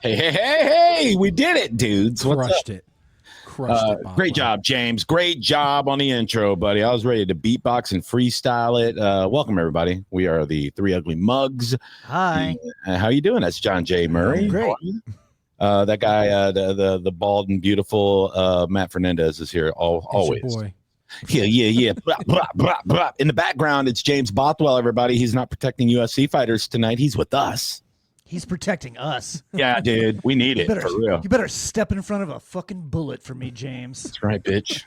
Hey, we did it, dudes. Crushed it. Great job, James. Great job on the intro, buddy. I was ready to beatbox and freestyle it. Welcome, everybody. We are the Three Ugly Mugs. Hi. How you doing? That's John J. Murray. Great. That guy, the bald and beautiful Matt Fernandez is here always. Your boy. Yeah. Blah, blah, blah, blah. In the background, it's James Bothwell, everybody. He's not protecting UFC fighters tonight. He's with us. He's protecting us. Yeah, dude. We need it, for real. You better step in front of a fucking bullet for me, James. That's right, bitch.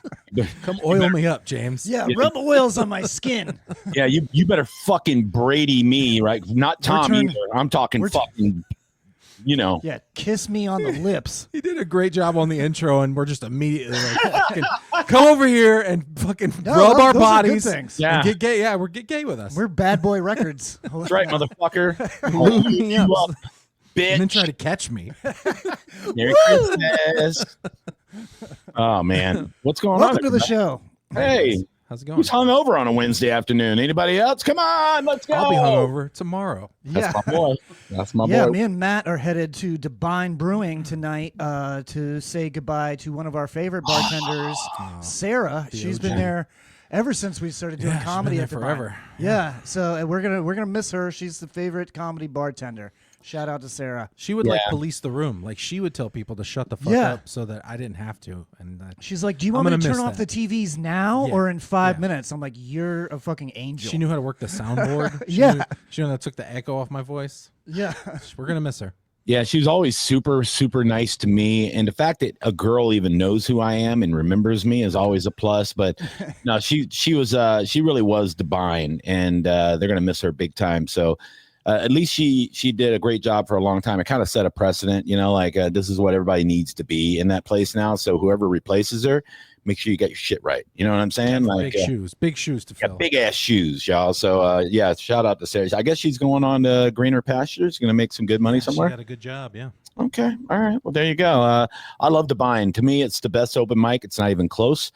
Come oil me up, James. Yeah, rub oils on my skin. Yeah, you better fucking Brady me, right? Not Tom either. I'm talking fucking, Yeah, kiss me on the lips. He did a great job on the intro, and we're just immediately like, fucking, come over here and fucking rub our bodies. Yeah. And get gay. Yeah, get gay with us. We're Bad Boy Records. That's right, motherfucker. Lube me up, bitch. and then try to catch me. Merry Christmas. Oh, man. What's going on? Welcome to the show. Hey. How's it going? Who's hungover on a Wednesday afternoon? Anybody else? Come on, let's go. I'll be hungover tomorrow. That's my boy. That's my boy. Yeah, me and Matt are headed to Devine Brewing tonight to say goodbye to one of our favorite bartenders, Sarah. She's been there ever since we started doing comedy at Devine. forever. Yeah, so we're gonna miss her. She's the favorite comedy bartender. Shout out to Sarah. She would like police the room. Like she would tell people to shut the fuck up so that I didn't have to. And she's like, "Do you want me to turn off the TVs now or in 5 minutes?" I'm like, "You're a fucking angel." She knew how to work the soundboard. She knew how to took the echo off my voice. Yeah, we're gonna miss her. Yeah, she was always super, super nice to me. And the fact that a girl even knows who I am and remembers me is always a plus. But no, she really was divine, and they're gonna miss her big time. So at least she did a great job for a long time. It kind of set a precedent, this is what everybody needs to be in that place now. So whoever replaces her, make sure you get your shit right. You know what I'm saying? Big shoes to fill. Big ass shoes, y'all. So shout out to Sarah. I guess she's going on to greener pastures, going to make some good money somewhere. She had a good job, yeah. Okay, all right. Well, there you go. I love Devine. To me, it's the best open mic. It's not even close,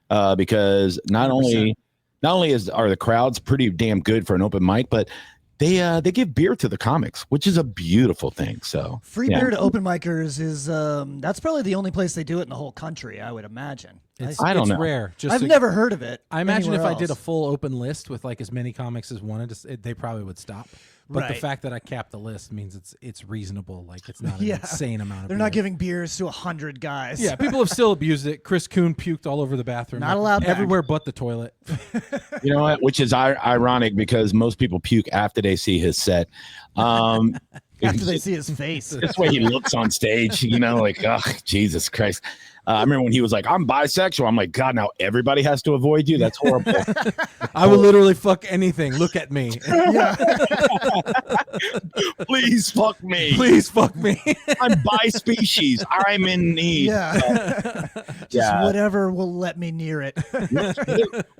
because not 100%. only are the crowds pretty damn good for an open mic, but they give beer to the comics, which is a beautiful thing. So free beer to open micers is that's probably the only place they do it in the whole country, I would imagine. I don't know. Rare. I've never heard of it. I imagine if else. I did a full open list with like as many comics as wanted, they probably would stop. But the fact that I capped the list means it's reasonable. Like it's not an insane amount of They're beer. not giving beers to 100 guys. Yeah, people have still abused it. Chris Kuhn puked all over the bathroom. Not allowed everywhere but the toilet. You know what? Which is ironic because most people puke after they see his set. After they see his face. That's the way he looks on stage, like, oh, Jesus Christ. I remember when he was like, I'm bisexual. I'm like, God, now everybody has to avoid you? That's horrible. I would literally fuck anything. Look at me. Please fuck me. Please fuck me. I'm bi-species. I'm in need. Yeah. Just whatever will let me near it.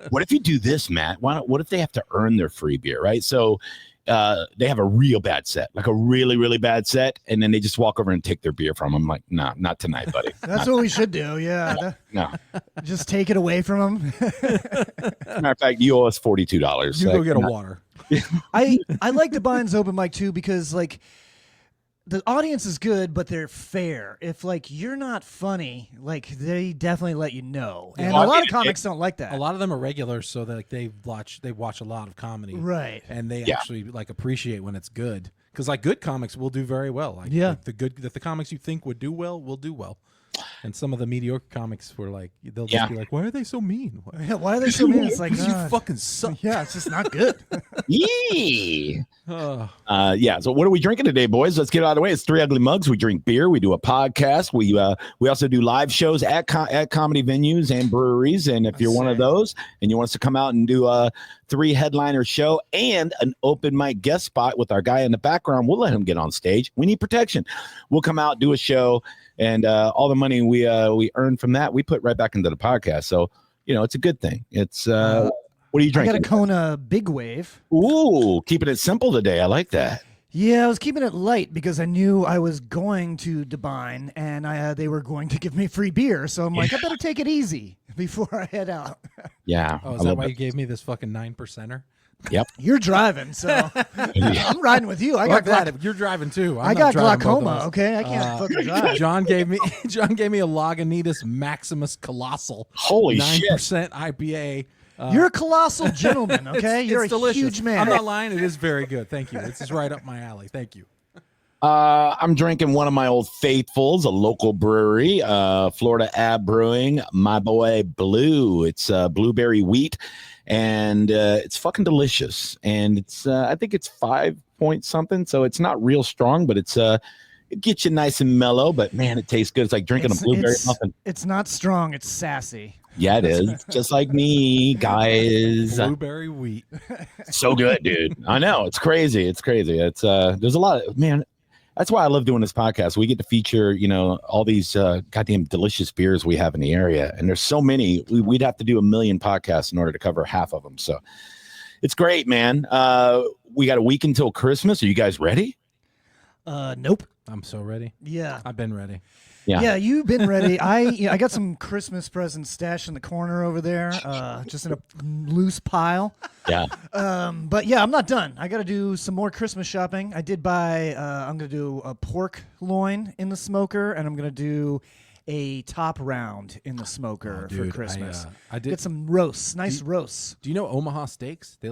What if you do this, Matt? What if they have to earn their free beer, right? So they have a real bad set, like a really, really bad set, and then they just walk over and take their beer from them. Like, nah, not tonight, buddy. That's what we should do, yeah. No. Just take it away from them. Matter of fact, you owe us $42. You go get a water. I like Devine's open mic, too, because, like, the audience is good, but they're fair. If you're not funny, they definitely let you know. And a lot of comics don't like that. A lot of them are regulars, so that they watch a lot of comedy, right? And they actually appreciate when it's good, because good comics will do very well. The comics you think would do well will do well. And some of the mediocre comics were they'll just be like, why are they so mean? Why are they so mean? It's like, you fucking suck. Yeah, it's just not good. Yee. So what are we drinking today, boys? Let's get it out of the way. It's Three Ugly Mugs. We drink beer. We do a podcast. We also do live shows at comedy venues and breweries. And if you're one of those and you want us to come out and do a 3 headliner show and an open mic guest spot with our guy in the background, we'll let him get on stage. We need protection. We'll come out, do a show, and all the money we earn from that, we put right back into the podcast. So, it's a good thing. It's what are you drinking? I got a Kona Big Wave. Ooh, keeping it simple today. I like that. Yeah, I was keeping it light because I knew I was going to Devine and they were going to give me free beer. So I'm like, I better take it easy before I head out. Yeah. Oh, is that why you gave me this fucking 9%er? Yep. You're driving, so I'm riding with you. I got that. You're driving too. I got glaucoma. Okay, I can't fucking drive. John gave me a Lagunitas Maximus Colossal. Holy 9% IPA. You're a colossal gentleman, okay? You're it's a delicious. huge man. I'm not lying. It is very good. Thank you. This is right up my alley. Thank you. I'm drinking one of my old faithfuls, a local brewery, Florida Ab Brewing, my boy Blue. It's blueberry wheat, and it's fucking delicious. And it's I think it's 5 point something, so it's not real strong, but it's it gets you nice and mellow. But man, it tastes good. It's like drinking a blueberry muffin. It's not strong. It's sassy. Yeah, it is. Just like me, guys. Blueberry wheat. So good, dude. I know. It's crazy. It's crazy. It's there's a lot of, man, that's why I love doing this podcast. We get to feature, all these goddamn delicious beers we have in the area. And there's so many. We'd have to do 1 million podcasts in order to cover half of them. So it's great, man. We got a week until Christmas. Are you guys ready? Nope. I'm so ready. Yeah. I've been ready. Yeah, you've been ready. I got some Christmas presents stashed in the corner over there, just in a loose pile. Yeah. But yeah, I'm not done. I got to do some more Christmas shopping. I did buy. I'm gonna do a pork loin in the smoker, and I'm gonna do a top round in the smoker for Christmas. I did get some roasts, nice roasts. Do you know Omaha Steaks? They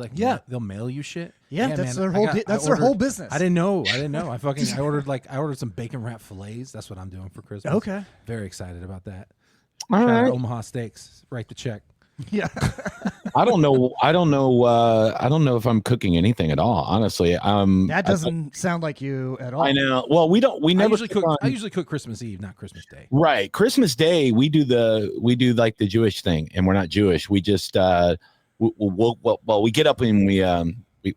they'll mail you shit. Yeah, that's man, their whole business. I didn't know. I ordered some bacon wrap fillets. That's what I'm doing for Christmas. Okay. Very excited about that. All Shout out right. Omaha Steaks. Write the check. Yeah. I don't know if I'm cooking anything at all, honestly. That doesn't sound like you at all. I know. Well, we never I usually cook Christmas Eve, not Christmas Day. Right. Christmas Day, we do like the Jewish thing, and we're not Jewish. We just we get up and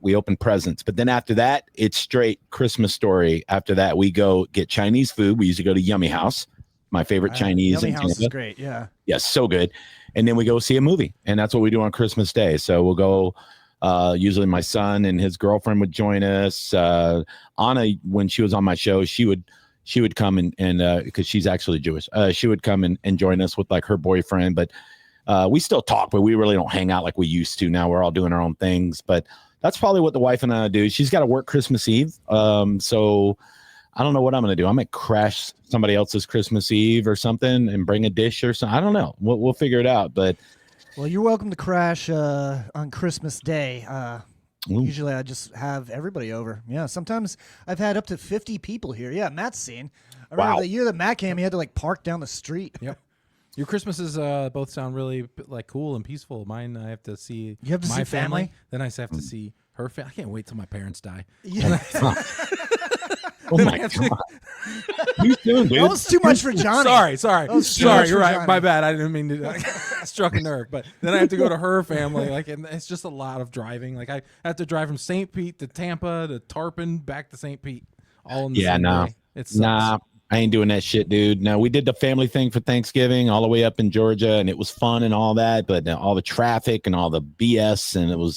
we open presents, but then after that, it's straight Christmas story. After that, we go get Chinese food. We usually go to Yummy House, my favorite Chinese. Yummy House is great. Yeah. Yes, so good. And then we go see a movie, and that's what we do on Christmas Day. So we'll go. Usually, my son and his girlfriend would join us. Anna, when she was on my show, she would come and because she's actually Jewish, she would come and join us with like her boyfriend. But we still talk, but we really don't hang out like we used to. Now we're all doing our own things. But that's probably what the wife and I do. She's got to work Christmas Eve, so I don't know what I'm going to do. I might crash somebody else's Christmas Eve or something and bring a dish or something. I don't know. We'll figure it out. But well, you're welcome to crash on Christmas Day. Usually I just have everybody over. Yeah, sometimes I've had up to 50 people here. Yeah, Matt's seen. I remember the year that Matt came, he had to like park down the street. Yep. Your Christmases both sound really like cool and peaceful. Mine, I have to see. You have to my see family. Then I have to see her family. I can't wait till my parents die. Yeah. oh my god, you soon, dude. That was too much for Johnny. Sorry. You're right. My bad. I didn't mean to. I struck a nerve. But then I have to go to her family. And it's just a lot of driving. Like I have to drive from St. Pete to Tampa to Tarpon back to St. Pete, all in the same day. It's I ain't doing that shit, dude. No, we did the family thing for Thanksgiving all the way up in Georgia, and it was fun and all that, but all the traffic and all the BS, and it was,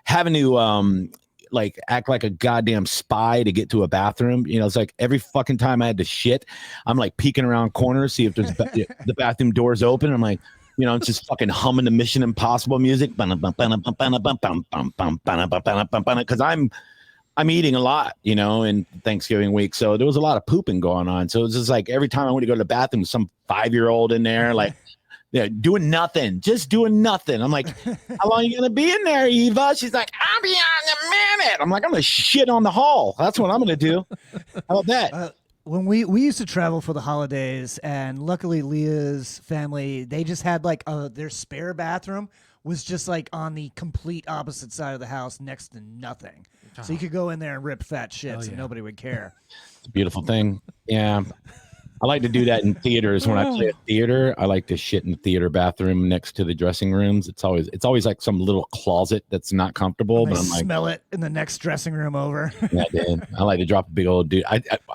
having to act like a goddamn spy to get to a bathroom. It's like every fucking time I had to shit, I'm like peeking around corners, see if there's the bathroom doors open. I'm like, it's just fucking humming the Mission Impossible music, because I'm eating a lot, in Thanksgiving week. So there was a lot of pooping going on. So it was just like every time I went to go to the bathroom, some 5-year-old in there, like, doing nothing, just doing nothing. I'm like, how long are you going to be in there, Eva? She's like, I'll be on in a minute. I'm like, I'm going to shit on the hall. That's what I'm going to do. How about that? When we used to travel for the holidays, and luckily Leah's family, they just had like their spare bathroom was just like on the complete opposite side of the house next to nothing. So you could go in there and rip fat shits and nobody would care. It's a beautiful thing. Yeah. I like to do that in theaters. When I play a theater, I like to shit in the theater bathroom next to the dressing rooms. It's always like some little closet that's not comfortable. But I'm like, smell it in the next dressing room over. Yeah, dude. I like to drop a big old dude.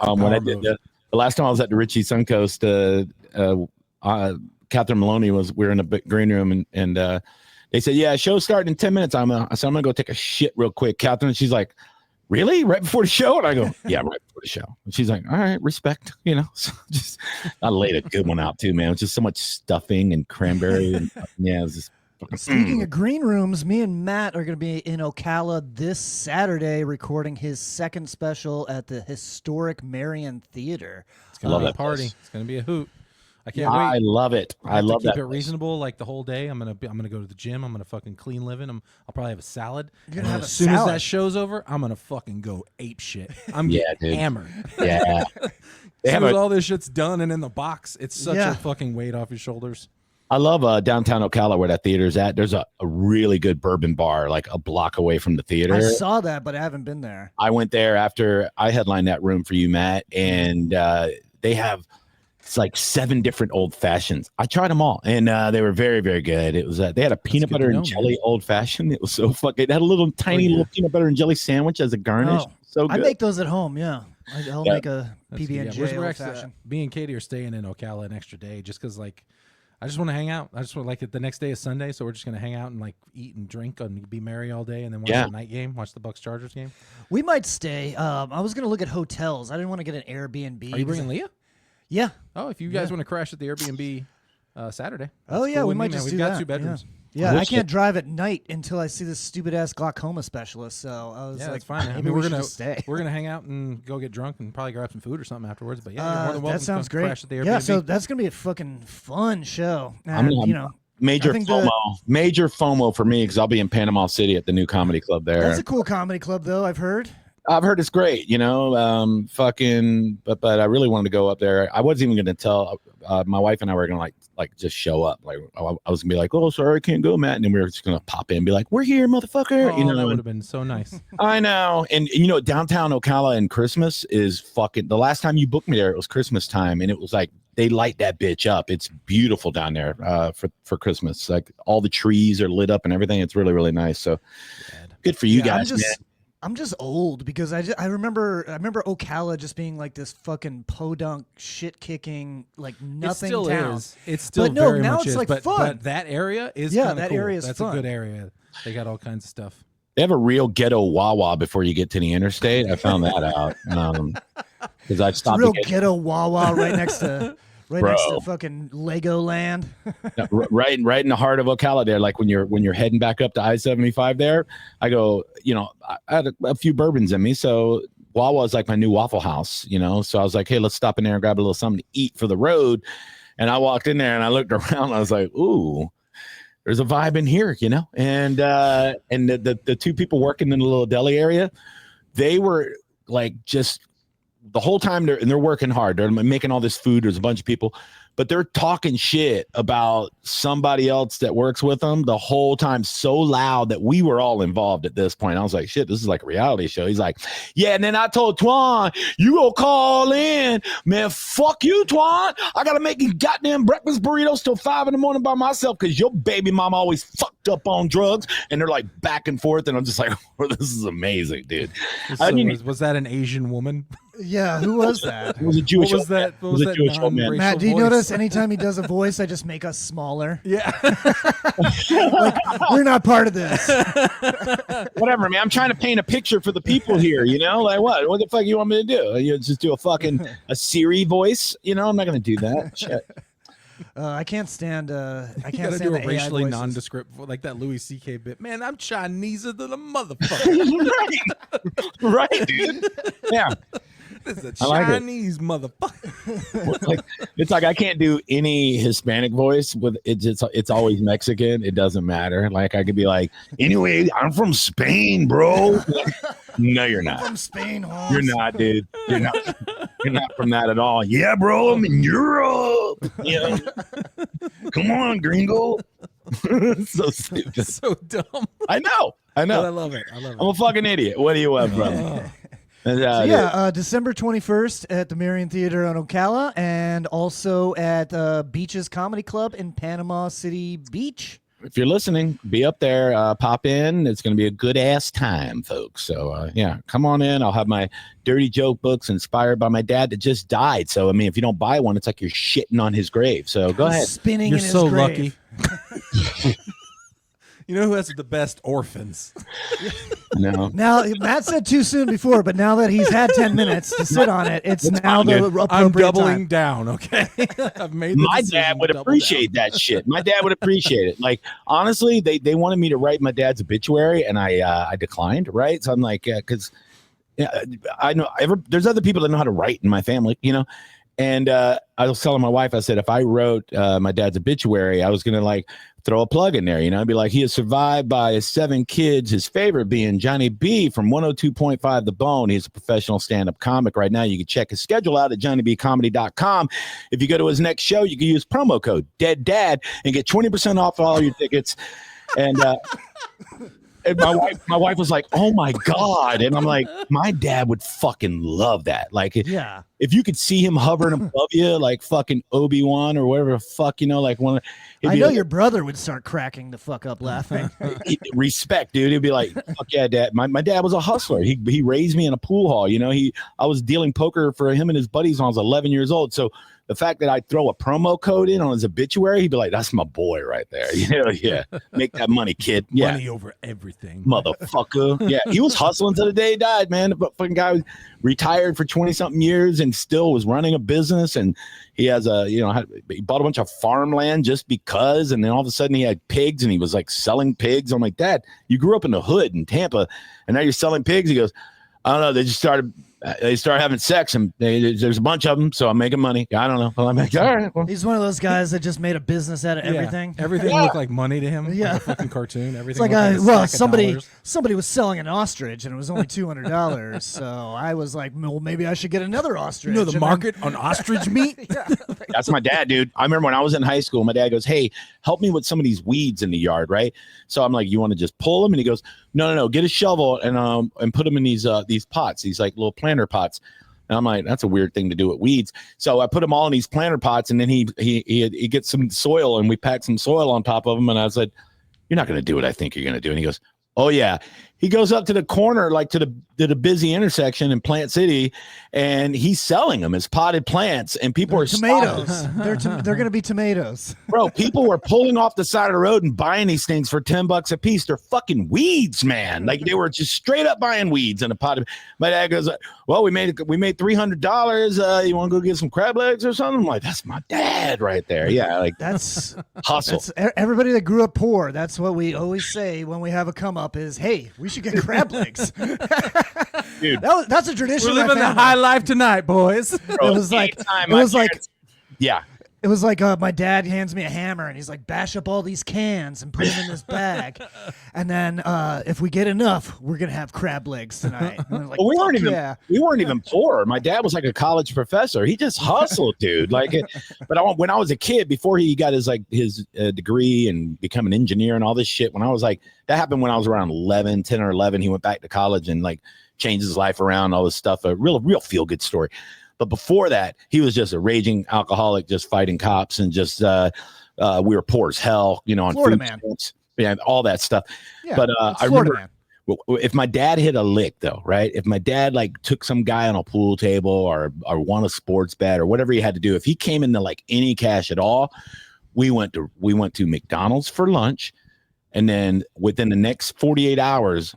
When I did the last time I was at the Ritchie Suncoast, Catherine Maloney we were in a big green room and they said, yeah, show's starting in 10 minutes. I said, I'm gonna go take a shit real quick. Catherine, she's like, really? Right before the show? And I go, yeah, right before the show. And she's like, all right, respect, you know. So just I laid a good one out too, man. It was just so much stuffing and cranberry. And yeah, it was just Speaking of green rooms, me and Matt are going to be in Ocala this Saturday recording his second special at the historic Marion Theater. It's going to be a party. It's going to be a hoot. I can't wait. I love it. I love keep that. Keep it reasonable, like the whole day. I'm gonna go to the gym. I'm gonna fucking clean living. I'll probably have a salad. You're gonna have as soon as that show's over, I'm gonna fucking go ape shit. I'm getting hammered. Yeah. As soon as all this shit's done and in the box, it's such a fucking weight off your shoulders. I love downtown Ocala where that theater's at. There's a really good bourbon bar like a block away from the theater. I saw that, but I haven't been there. I went there after I headlined that room for you, Matt, and they have. It's like 7 different old fashions. I tried them all, and they were very, very good. It was they had a peanut butter and jelly old fashioned. It was so fucking. It had a little tiny little peanut butter and jelly sandwich as a garnish. Oh, so good. I make those at home. Yeah, I'll make a PB&J old fashioned. Me and Katie are staying in Ocala an extra day just because like I just want to hang out. I just want the next day is Sunday, so we're just gonna hang out and like eat and drink and be merry all day, and then watch the night game, watch the Bucks Chargers game. We might stay. I was gonna look at hotels. I didn't want to get an Airbnb. Are you bringing Leah? Yeah. Oh, if you guys want to crash at the Airbnb Saturday. Oh, yeah, we might just do that. We've got 2 bedrooms. Yeah, I can't drive at night until I see this stupid-ass glaucoma specialist, so I was like, that's fine. I mean, we're going to hang out and go get drunk and probably grab some food or something afterwards, but yeah, you're more than welcome that sounds to great. crash at the Airbnb. Yeah, so that's going to be a fucking fun show. And, major FOMO for me because I'll be in Panama City at the new comedy club there. That's a cool comedy club, though, I've heard it's great, but I really wanted to go up there. I wasn't even going to tell my wife and I were going to like just show up. Like I was going to be like, oh, sorry, I can't go, Matt. And then we were just going to pop in and be like, we're here, motherfucker. Oh, that would have been so nice. I know. And downtown Ocala and Christmas is fucking, the last time you booked me there, it was Christmas time. And it was like, they light that bitch up. It's beautiful down there for Christmas. Like all the trees are lit up and everything. It's really, really nice. So good for you guys, man. I'm just old because I remember Ocala just being like this fucking podunk shit kicking like nothing town. It's still but very now much it's is, like but, fun. But that area is that cool. area is That's fun. a good area. They got all kinds of stuff. They have a real ghetto Wawa before you get to the interstate. I found that out because I stopped. It's a real ghetto Wawa right next to. Next to fucking Legoland. right in the heart of Ocala there. Like when you're heading back up to I-75 there, I go, I had a few bourbons in me. So Wawa is like my new Waffle House, So I was like, hey, let's stop in there and grab a little something to eat for the road. And I walked in there and I looked around and I was like, ooh, there's a vibe in here, And the 2 people working in the little deli area, they were like just the whole time they're working hard. They're making all this food. There's a bunch of people, but they're talking shit about somebody else that works with them the whole time so loud that we were all involved at this point. I was like, shit, this is like a reality show. He's like, yeah. And then I told Twan, you go call in, man. Fuck you, Twan. I got to make these goddamn breakfast burritos till 5 a.m. by myself because your baby mama always fucked up on drugs. And they're like back and forth. And I'm just like, oh, this is amazing, dude. So was that an Asian woman? Yeah, who was that? It was a Jewish. What was that? What was that Jewish old man. Matt, do you notice anytime he does a voice, I just make us smaller? Yeah. Like, we're not part of this. Whatever, man. I'm trying to paint a picture for the people here, Like what? What the fuck you want me to do? You just do a Siri voice? I'm not going to do that. Shit. I can't stand. I can't stand do the a racially AI nondescript like that Louis C.K. bit. Man, I'm Chineser than a motherfucker. right, dude. Yeah. This is a Chinese motherfucker. It's like I can't do any Hispanic voice with it's always Mexican. It doesn't matter. Like I could be like, anyway, I'm from Spain, bro. No, you're not. I'm from Spain, Holmes. You're not, dude. You're not from that at all. Yeah, bro, I'm in Europe. Come on, gringo. So stupid. So dumb. I know. But I love it. I'm a fucking idiot. What do you want, brother? December 21st at the Marion Theater on Ocala, and also at Beaches Comedy Club in Panama City Beach. If you're listening, be up there, pop in. It's going to be a good ass time, folks. So come on in. I'll have my dirty joke books inspired by my dad that just died. So I mean, if you don't buy one, it's like you're shitting on his grave. So go ahead. Spinning you're in so his grave. Lucky. You know who has the best orphans? No. Now, Matt said too soon before, but now that he's had 10 minutes to sit on it, it's now the appropriate I'm doubling time. down, okay? I've made My dad would appreciate that shit. My dad would appreciate it. Like, honestly, they wanted me to write my dad's obituary, and I declined, right? So I'm like, because I know there's other people that know how to write in my family, you know? And I was telling my wife, I said, if I wrote my dad's obituary, I was going to like throw a plug in there, you know, I'd be like, he is survived by his 7 kids, his favorite being Johnny B from 102.5 The Bone. He's a professional stand-up comic right now. You can check his schedule out at johnnybcomedy.com. If you go to his next show, you can use promo code DEADDAD and get 20% off all your tickets. And and my wife was like, "Oh my God!" And I'm like, "My dad would fucking love that. Like, Yeah, if you could see him hovering above you, like fucking Obi-Wan or whatever the fuck, you know, like one. I know your brother would start cracking the fuck up laughing. Respect, dude. He'd be like, "Fuck yeah, dad." My dad was a hustler. He raised me in a pool hall. You know, I was dealing poker for him and his buddies when I was 11 years old. So the fact that I throw a promo code in on his obituary, he'd be like, "That's my boy right there." You know, yeah, make that money, kid. Yeah, money over everything, motherfucker. Yeah, he was hustling till the day he died, man. The fucking guy was retired for 20-something years and still was running a business. And he has he bought a bunch of farmland just because. And then all of a sudden he had pigs and he was like selling pigs. I'm like, Dad, you grew up in the hood in Tampa and now you're selling pigs. He goes, I don't know. They started having sex and there's a bunch of them. So I'm making money. I don't know. Well, I'm like, all right. Well. He's one of those guys that just made a business out of everything. Everything looked like money to him. Yeah. Like a fucking cartoon. Everything. It's like somebody was selling an ostrich and it was only $200. So I was like, well, maybe I should get another ostrich. You know the market on ostrich meat? That's my dad, dude. I remember when I was in high school, my dad goes, "Hey, help me with some of these weeds in the yard," right? So I'm like, "You want to just pull them?" And he goes, No, get a shovel and put them in these pots, these like little planter pots. And I'm like, that's a weird thing to do with weeds. So I put them all in these planter pots, and then he gets some soil, and we packed some soil on top of them. And I said, "You're not going to do what I think you're going to do." And he goes, "Oh yeah." He goes up to the corner, like to the busy intersection in Plant City, and he's selling them as potted plants. And people are tomatoes. They're going to be tomatoes, bro. People were pulling off the side of the road and buying these things for $10 a piece. They're fucking weeds, man. Like they were just straight up buying weeds in a pot. My dad goes, "Well, we made $300. You want to go get some crab legs or something?" I'm like, that's my dad right there. Yeah, like that's hustle. That's everybody that grew up poor. That's what we always say when we have a come up is, "Hey, we should get crab legs." Dude, that's a tradition. We're living the high life tonight, boys. Bro, it was like my dad hands me a hammer and he's like, "Bash up all these cans and put them in this bag, and then if we get enough, we're gonna have crab legs tonight." And like, well, we weren't even poor. My dad was like a college professor. He just hustled, dude. But when I was a kid, before he got his degree and become an engineer and all this shit, that happened when I was around 10 or 11. He went back to college and like changed his life around, all this stuff. A real feel good story. But before that, he was just a raging alcoholic, just fighting cops, and just we were poor as hell, you know, on Florida food man. stamps, yeah, all that stuff. Yeah, but I remember man. If my dad hit a lick, though, right? If my dad like took some guy on a pool table or won a sports bet or whatever he had to do, if he came into like any cash at all, we went to McDonald's for lunch, and then within the next 48 hours.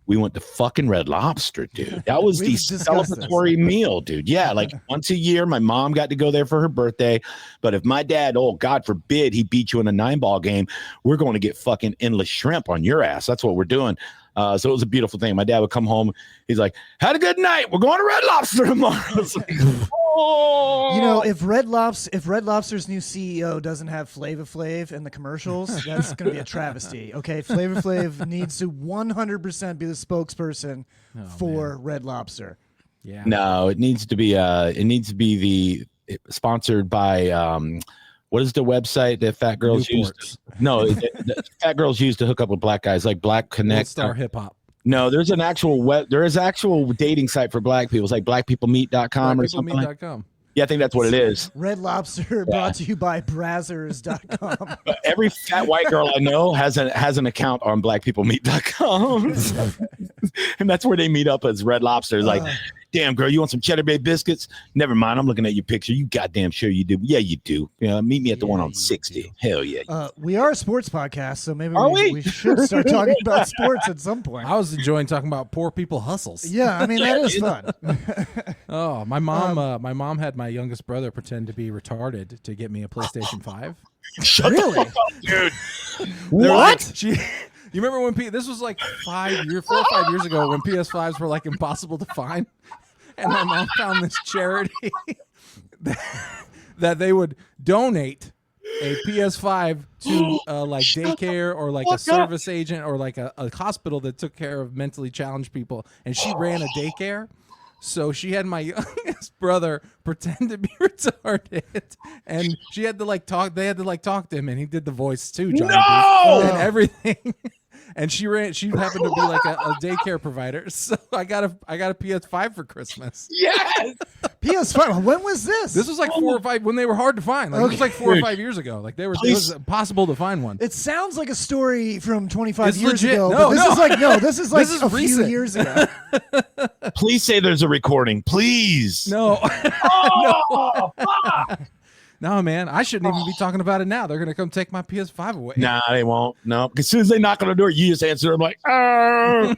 We went to fucking Red Lobster, dude. That was the celebratory meal, dude. Yeah, like once a year, my mom got to go there for her birthday. But if my dad, oh, God forbid, he beat you in a 9-ball game, we're going to get fucking endless shrimp on your ass. That's what we're doing. So it was a beautiful thing. My dad would come home. He's like, "Had a good night. We're going to Red Lobster tomorrow." I was like, oh. You know, if Red Lobster's new CEO doesn't have Flava Flav in the commercials, that's going to be a travesty. Okay, Flava Flav needs to 100% be the spokesperson for Red Lobster. Yeah. No, it needs to be sponsored by what is the website that fat girls use? No, fat girls use to hook up with black guys, like Black Connect. Star Hip Hop. No, there's an actual dating site for black people. It's like blackpeoplemeet.com or something. Yeah, I think that's what it is. Red Lobster brought to you by Brazzers.com. Every fat white girl I know has an account on blackpeoplemeet.com. And that's where they meet up as Red Lobster. Like, damn, girl, you want some Cheddar Bay biscuits? Never mind. I'm looking at your picture. You goddamn sure you do. Yeah, you do. Meet me at the one on 60. Do. Hell yeah. We are a sports podcast, so maybe we should start talking about sports at some point. I was enjoying talking about poor people hustles. Yeah, I mean, that is fun. Oh, my mom had my youngest brother pretend to be retarded to get me a PlayStation 5. Shut the fuck up, dude. What? You remember when this was like 4 or 5 years ago when PS5s were like impossible to find, and my mom found this charity that they would donate a PS5 to like daycare or like a service agent or like a hospital that took care of mentally challenged people, and she ran a daycare. So she had my youngest brother pretend to be retarded, and she had to like talk. They had to like talk to him, and he did the voice too, Johnny B, and everything. And she happened to be like a daycare provider. So I got a PS5 for Christmas. Yes. PS5. When was this? This was like 4 or 5 when they were hard to find. Like, it was like 4 or 5 years ago. Like it was impossible to find one. It sounds like a story from 25 it's years legit. ago. No, but this is like a recent. few years ago. Please say there's a recording. Please. No. Oh, fuck. No, man, I shouldn't even be talking about it now. They're going to come take my PS5 away. Nah, they won't. No. As soon as they knock on the door, you just answer. I'm like, oh.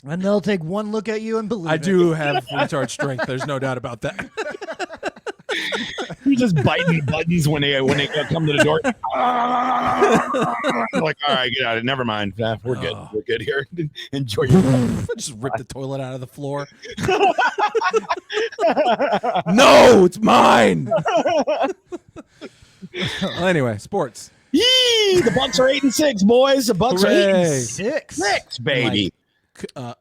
And they'll take one look at you and believe I do have retard strength. There's no doubt about that. You're just biting buttons when they come to the door. Like, all right, get out of it. Never mind. We're good. We're good here. Enjoy your life. Just rip the toilet out of the floor. No, it's mine. Well, anyway, sports. Yee! The Bucks are 8-6, boys. The Bucks are 8-6. 6, baby.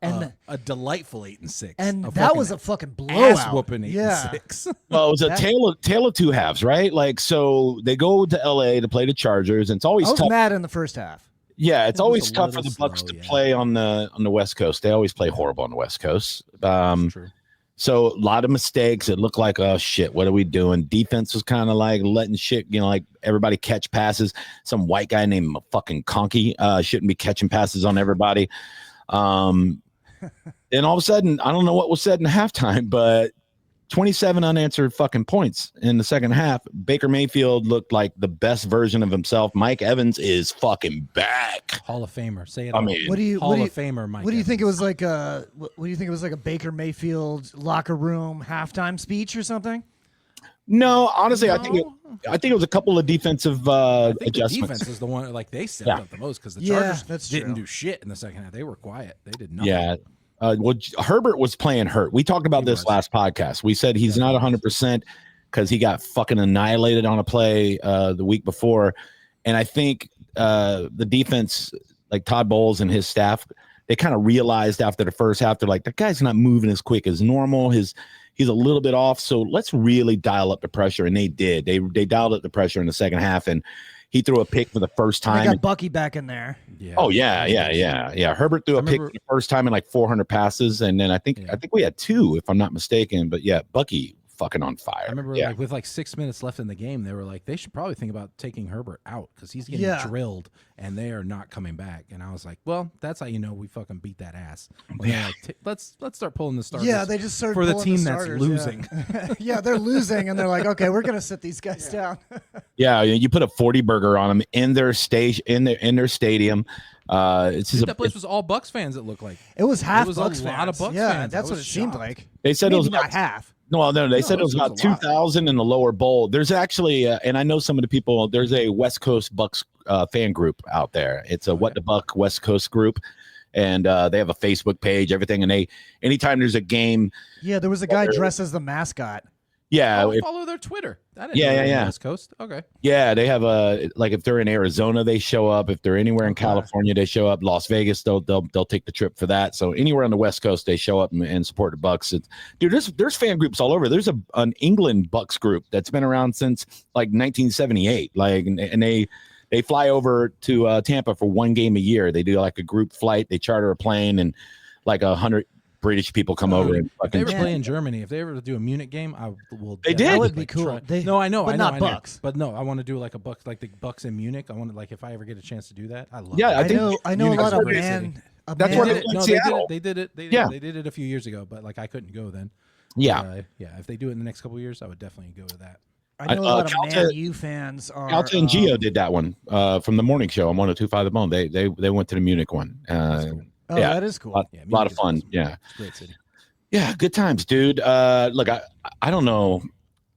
And a delightful 8-6. And that was a fucking blowout. Ass whooping 8-6. Well, it was a tale of two halves, right? Like, so they go to LA to play the Chargers, and it's always tough. Mad in the first half. Yeah, it's always tough for the Bucks to play on the West Coast. They always play horrible on the West Coast. True. So a lot of mistakes. It looked like, oh shit, what are we doing? Defense was kind of like letting shit, like everybody catch passes. Some white guy named fucking Conkey shouldn't be catching passes on everybody. Then all of a sudden, I don't know what was said in halftime, but 27 unanswered fucking points in the second half. Baker Mayfield looked like the best version of himself. Mike Evans is fucking back. Hall of Famer. Say it. I mean, Hall of Famer Mike. What do you Evans. think it was like? What do you think it was like a Baker Mayfield locker room halftime speech or something? No, honestly, I think it was a couple of defensive adjustments. The defense is the one like they stepped up the most because the Chargers didn't do shit in the second half. They were quiet. They did nothing. Yeah. Well, Herbert was playing hurt. We talked about this last podcast. We said he's not 100% because he got fucking annihilated on a play the week before. And I think the defense, like Todd Bowles and his staff, they kind of realized after the first half, they're like, that guy's not moving as quick as normal. He's a little bit off. So let's really dial up the pressure. And they did. They dialed up the pressure in the second half. And he threw a pick for the first time. They got Bucky back in there. Yeah. Oh yeah. Herbert threw a pick for the first time in like 400 passes, and then I think we had 2, if I'm not mistaken. But yeah, Bucky fucking on fire. I remember like with like 6 minutes left in the game, they were like, they should probably think about taking Herbert out because he's getting drilled and they are not coming back. And I was like, well, that's how you know we fucking beat that ass. Like, let's start pulling the starters. Yeah, they just started for the team that's losing. Yeah, they're losing, and they're like, okay, we're gonna sit these guys down. Yeah, you put a 40 burger on them in their stage in their stadium. It's just that place was all Bucks fans. It looked like it was half. It was Bucks a fans. lot of Bucks yeah, fans. that's what it seemed like. They said maybe it was not half. No, they said it was about 2,000 in the lower bowl. There's actually, and I know some of the people. There's a West Coast Bucks fan group out there. It's a What the Buck West Coast group, and they have a Facebook page, everything. And anytime there's a game, there was a guy dressed as the mascot. Yeah, follow their Twitter. Yeah. West Coast. Okay. Yeah, they have like if they're in Arizona, they show up. If they're anywhere in California, they show up. Las Vegas, they'll take the trip for that. So anywhere on the West Coast, they show up and support the Bucks. Dude, there's fan groups all over. There's an England Bucks group that's been around since like 1978. Like, and they fly over to Tampa for one game a year. They do like a group flight. They charter a plane and like 100 British people come over. And if they ever play in Germany, if they ever do a Munich game, I will. They did. That would be cool. No, I know, but not Bucks. But no, I want to do like a Bucks, like the Bucks in Munich. I want to, like, if I ever get a chance to do that, I love. Yeah, it. I know a lot of That's what they did it. They did it a few years ago, but like I couldn't go then. Yeah, if they do it in the next couple of years, I would definitely go to that. I know a lot of Man U fans are. Calta and Gio did that one from the morning show on 102.5 The Bone. They went to the Munich one. Cool. Oh, yeah, that is cool. A lot of fun. Awesome. Yeah, it's a great city. Yeah, good times, dude. Look, I don't know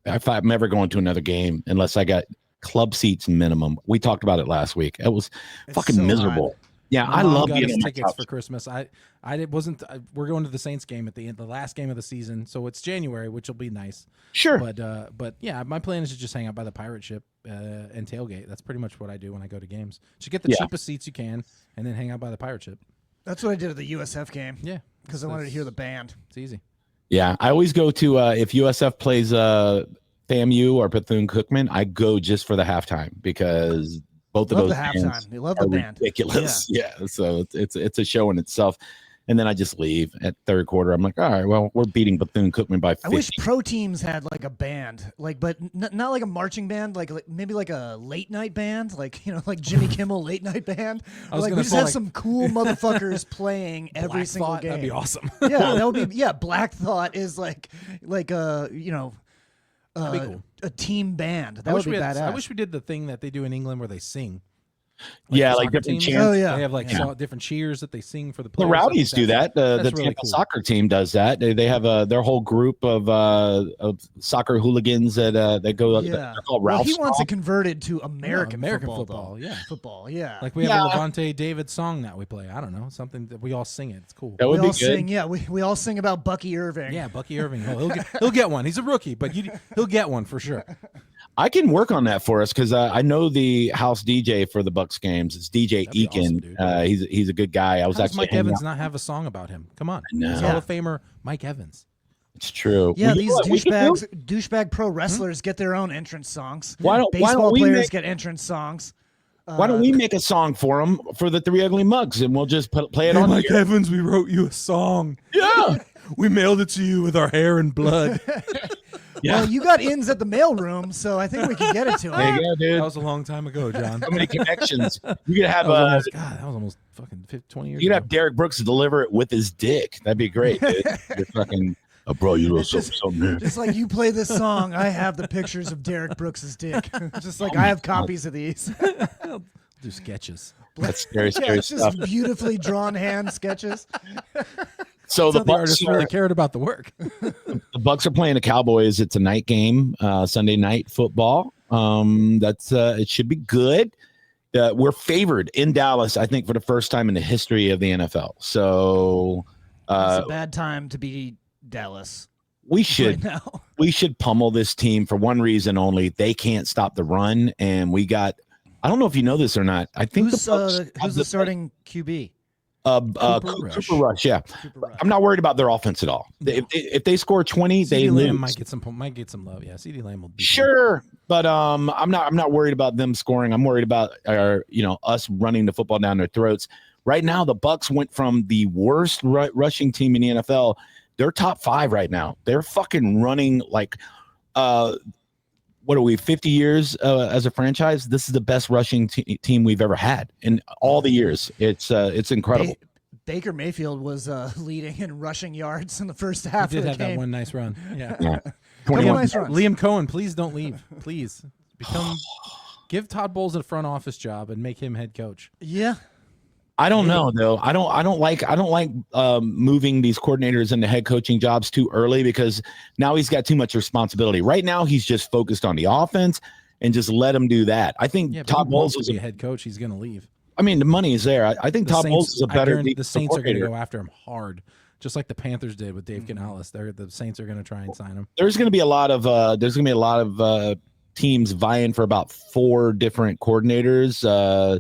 if I'm ever going to another game unless I got club seats minimum. We talked about it last week. It was fucking so miserable. Hard. Yeah, I love being on tickets for Christmas. We're going to the Saints game at the last game of the season, so it's January, which will be nice. Sure. But yeah, my plan is to just hang out by the pirate ship and tailgate. That's pretty much what I do when I go to games. Just get the cheapest seats you can, and then hang out by the pirate ship. That's what I did at the USF game. Yeah, because I wanted to hear the band. It's easy. Yeah, I always go to if USF plays FAMU or Bethune-Cookman, I go just for the halftime because both of those bands they love the band. Ridiculous. Yeah. So it's a show in itself. And then I just leave at third quarter. I'm like, all right, well, we're beating Bethune-Cookman by 50. I wish pro teams had like a band, but not like a marching band, like maybe like a late night band, like like Jimmy Kimmel late night band. We just have some cool motherfuckers playing every single game. That'd be awesome. Yeah, that would be. Yeah, Black Thought is like that'd be cool. A team band. That would be badass. I wish we did the thing that they do in England where they sing. Like different chants. Oh yeah, they have different cheers that they sing for the The players. Rowdies do that. The really Tampa cool. soccer team does that. They have their whole group of soccer hooligans that go. They're called Ralph's. He wants it converted to American football. Yeah, football. Yeah, like we have a Levante David song that we play. I don't know, something that we all sing it. It's cool. That would be good. Sing. Yeah, we all sing about Bucky Irving. Yeah, Bucky Irving. He'll get one. He's a rookie, but he'll get one for sure. I can work on that for us because I know the house DJ for the Bucks games. It's DJ Eakin. Awesome, he's a good guy. How does Mike Evans not have a song about him? Come on, he's Hall of Famer Mike Evans. It's true. Yeah, these douchebag pro wrestlers get their own entrance songs. Why don't players get entrance songs? Why don't we make a song for them for the Three Ugly Mugs and we'll just play it on Mike Evans, we wrote you a song. Yeah. We mailed it to you with our hair and blood. Yeah. Well, you got ins at the mailroom, so I think we can get it to him. There you go, dude. That was a long time ago, John. So many connections. You could have that was almost fucking 20 years ago. You could have Derek Brooks deliver it with his dick. That'd be great, dude. You're fucking bro, you know something. Just like you play this song, I have the pictures of Derek Brooks's dick. Just like I have copies of these. Do sketches. That's scary it's stuff. Just beautifully drawn hand sketches. So the Bucks really cared about the work. The Bucks are playing the Cowboys. It's a night game, Sunday night football. That's it should be good. We're favored in Dallas, I think, for the first time in the history of the NFL. So it's a bad time to be Dallas. We should pummel this team for one reason only. They can't stop the run, and we got. I don't know if you know this or not. I think who's the starting QB? Cooper Rush, yeah. I'm not worried about their offense at all. If they score 20, they lose. Might get some love. Yeah, CeeDee Lamb will be sure, but I'm not worried about them scoring. I'm worried about us running the football down their throats. Right now, the Bucks went from the worst rushing team in the NFL. They're top 5 right now. They're fucking running like what are we, 50 years as a franchise? This is the best rushing team we've ever had in all the years. It's incredible. Baker Mayfield was leading in rushing yards in the first half of the game. He did have that one nice run. Yeah. Nice runs. Liam Cohen, please don't leave. Please. Give Todd Bowles a front office job and make him head coach. Yeah. I don't know though. I don't like moving these coordinators into head coaching jobs too early because now he's got too much responsibility. Right now he's just focused on the offense and just let him do that. I think Todd Bowles is a head coach. He's going to leave. I mean, the money is there. I think Todd Bowles is a better. The Saints are going to go after him hard, just like the Panthers did with Dave Canales. The Saints are going to try and sign him. There's going to be a lot of teams vying for about 4 different coordinators.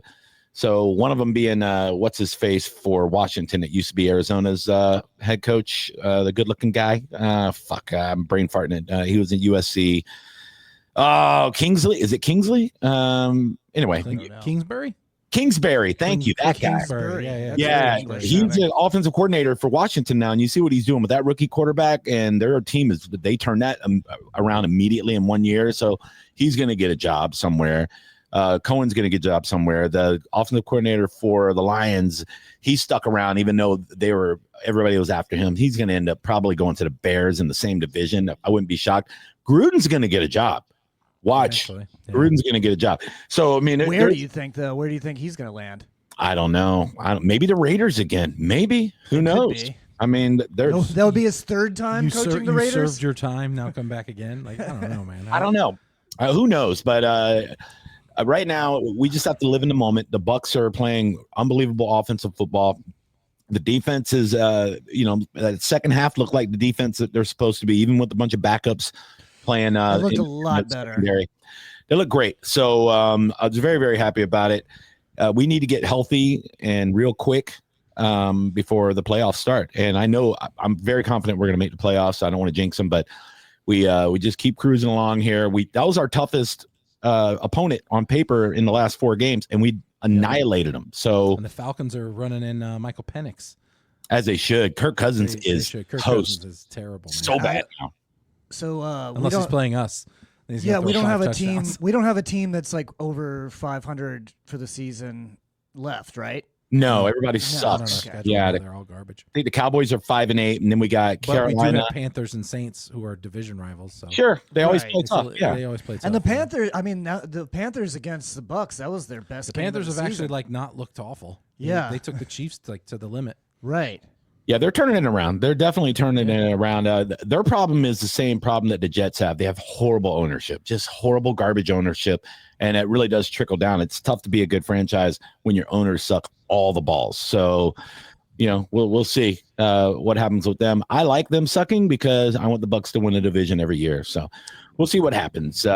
So one of them being what's his face for Washington. It used to be Arizona's head coach, the good-looking guy. I'm brain farting it. He was at USC. Oh, Kingsley. Is it Kingsley? Anyway, Kingsbury. Thank you. That guy. Yeah. He's an offensive coordinator for Washington now, and you see what he's doing with that rookie quarterback. And their team they turned that around immediately in 1 year. So he's going to get a job somewhere. Cohen's going to get a job somewhere. The offensive coordinator for the Lions, he stuck around even though everybody was after him. He's going to end up probably going to the Bears in the same division. I wouldn't be shocked. Gruden's going to get a job. Watch. Yeah. Gruden's going to get a job. So, I mean, where do you think, though? Where do you think he's going to land? I don't know. Maybe the Raiders again. Maybe. Who knows? I mean, that would be his third time coaching the Raiders. You served your time. Now come back again. Like, I don't know, man. I don't know. Who knows? But right now, we just have to live in the moment. The Bucs are playing unbelievable offensive football. The defense is, the second half looked like the defense that they're supposed to be, even with a bunch of backups playing. They looked a lot better. Secondary. They look great. So I was very, very happy about it. We need to get healthy and real quick before the playoffs start. And I know I'm very confident we're going to make the playoffs. I don't want to jinx them, but we just keep cruising along here. That was our toughest opponent on paper in the last 4 games, and we annihilated them. So and the Falcons are running in Michael Penix. As they should. Kirk Cousins is Kirk host. Cousins is terrible. Man. So bad now. So unless he's playing us. We don't have a team. We don't have a team that's like over 500 for the season left, right? No, everybody sucks. Okay. Yeah, they're all garbage. I think the Cowboys are 5-8, and then we got Carolina. But we do have Panthers and Saints who are division rivals. So sure, they always play tough. Yeah, they always play tough. And the Panthers, I mean, the Panthers against the Bucs, that was their best. The Panthers have actually not looked awful. Yeah, they took the Chiefs to the limit. Right. Yeah, they're turning it around. They're definitely turning it around. Their problem is the same problem that the Jets have. They have horrible ownership, just horrible garbage ownership, and it really does trickle down. It's tough to be a good franchise when your owners suck all the balls. So, we'll see what happens with them. I like them sucking because I want the Bucs to win a division every year. So, we'll see what happens. You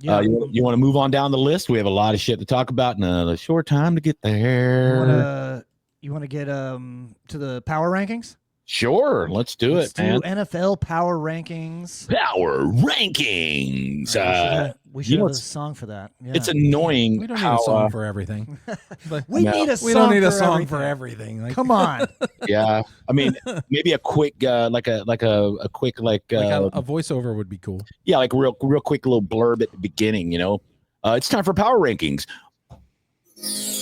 want to move on down the list? We have a lot of shit to talk about in a short time to get there. You want to get to the power rankings? Sure, let's do it, man. NFL power rankings. Power rankings. We should have a song for that. Yeah. It's annoying. We don't need a song for everything. We don't need a song for everything. Like, come on. Yeah, I mean, maybe a quick, like a quick, a voiceover would be cool. Yeah, like a real quick little blurb at the beginning. It's time for power rankings.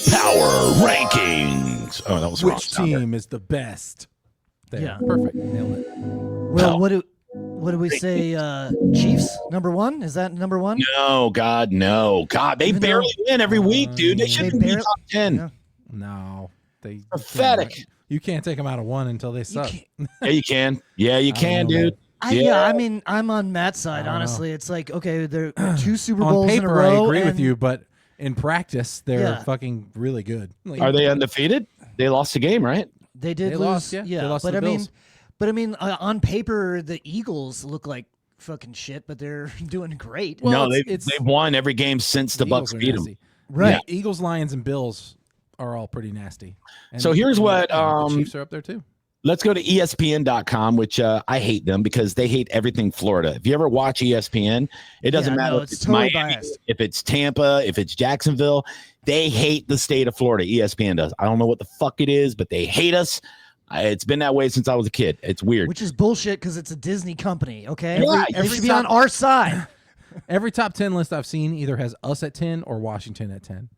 Power rankings. Oh, that was wrong. Which team is the best? There. Yeah, perfect. Nailed it. Well, what do we say? Chiefs #1? Is that number 1? No, God, no. God, they barely win every week, dude. They shouldn't be top 10. Yeah. No, they pathetic. You can't take them out of 1 until they suck. Yeah, you can. Yeah, you can, dude. I mean, I'm on Matt's side. Honestly, it's like, okay, they're 2 Super Bowls on paper, in a row. I agree with you, but in practice, they're fucking really good. Are they undefeated? They lost the game, right? They did lose. Lost, yeah. They lost but to the Bills. On paper, the Eagles look like fucking shit, but they're doing great. Well, no, they've won every game since the Bucs beat them. Right. Yeah. Eagles, Lions, and Bills are all pretty nasty. And so here's what the Chiefs are up there too. Let's go to ESPN.com, which I hate them because they hate everything Florida. If you ever watch ESPN, it doesn't matter if it's totally Miami, biased. if it's Tampa, if it's Jacksonville. They hate the state of Florida. ESPN does. I don't know what the fuck it is, but they hate us. It's been that way since I was a kid. It's weird. Which is bullshit because it's a Disney company, okay? Yeah, they should be on our side. Every top 10 list I've seen either has us at 10 or Washington at 10.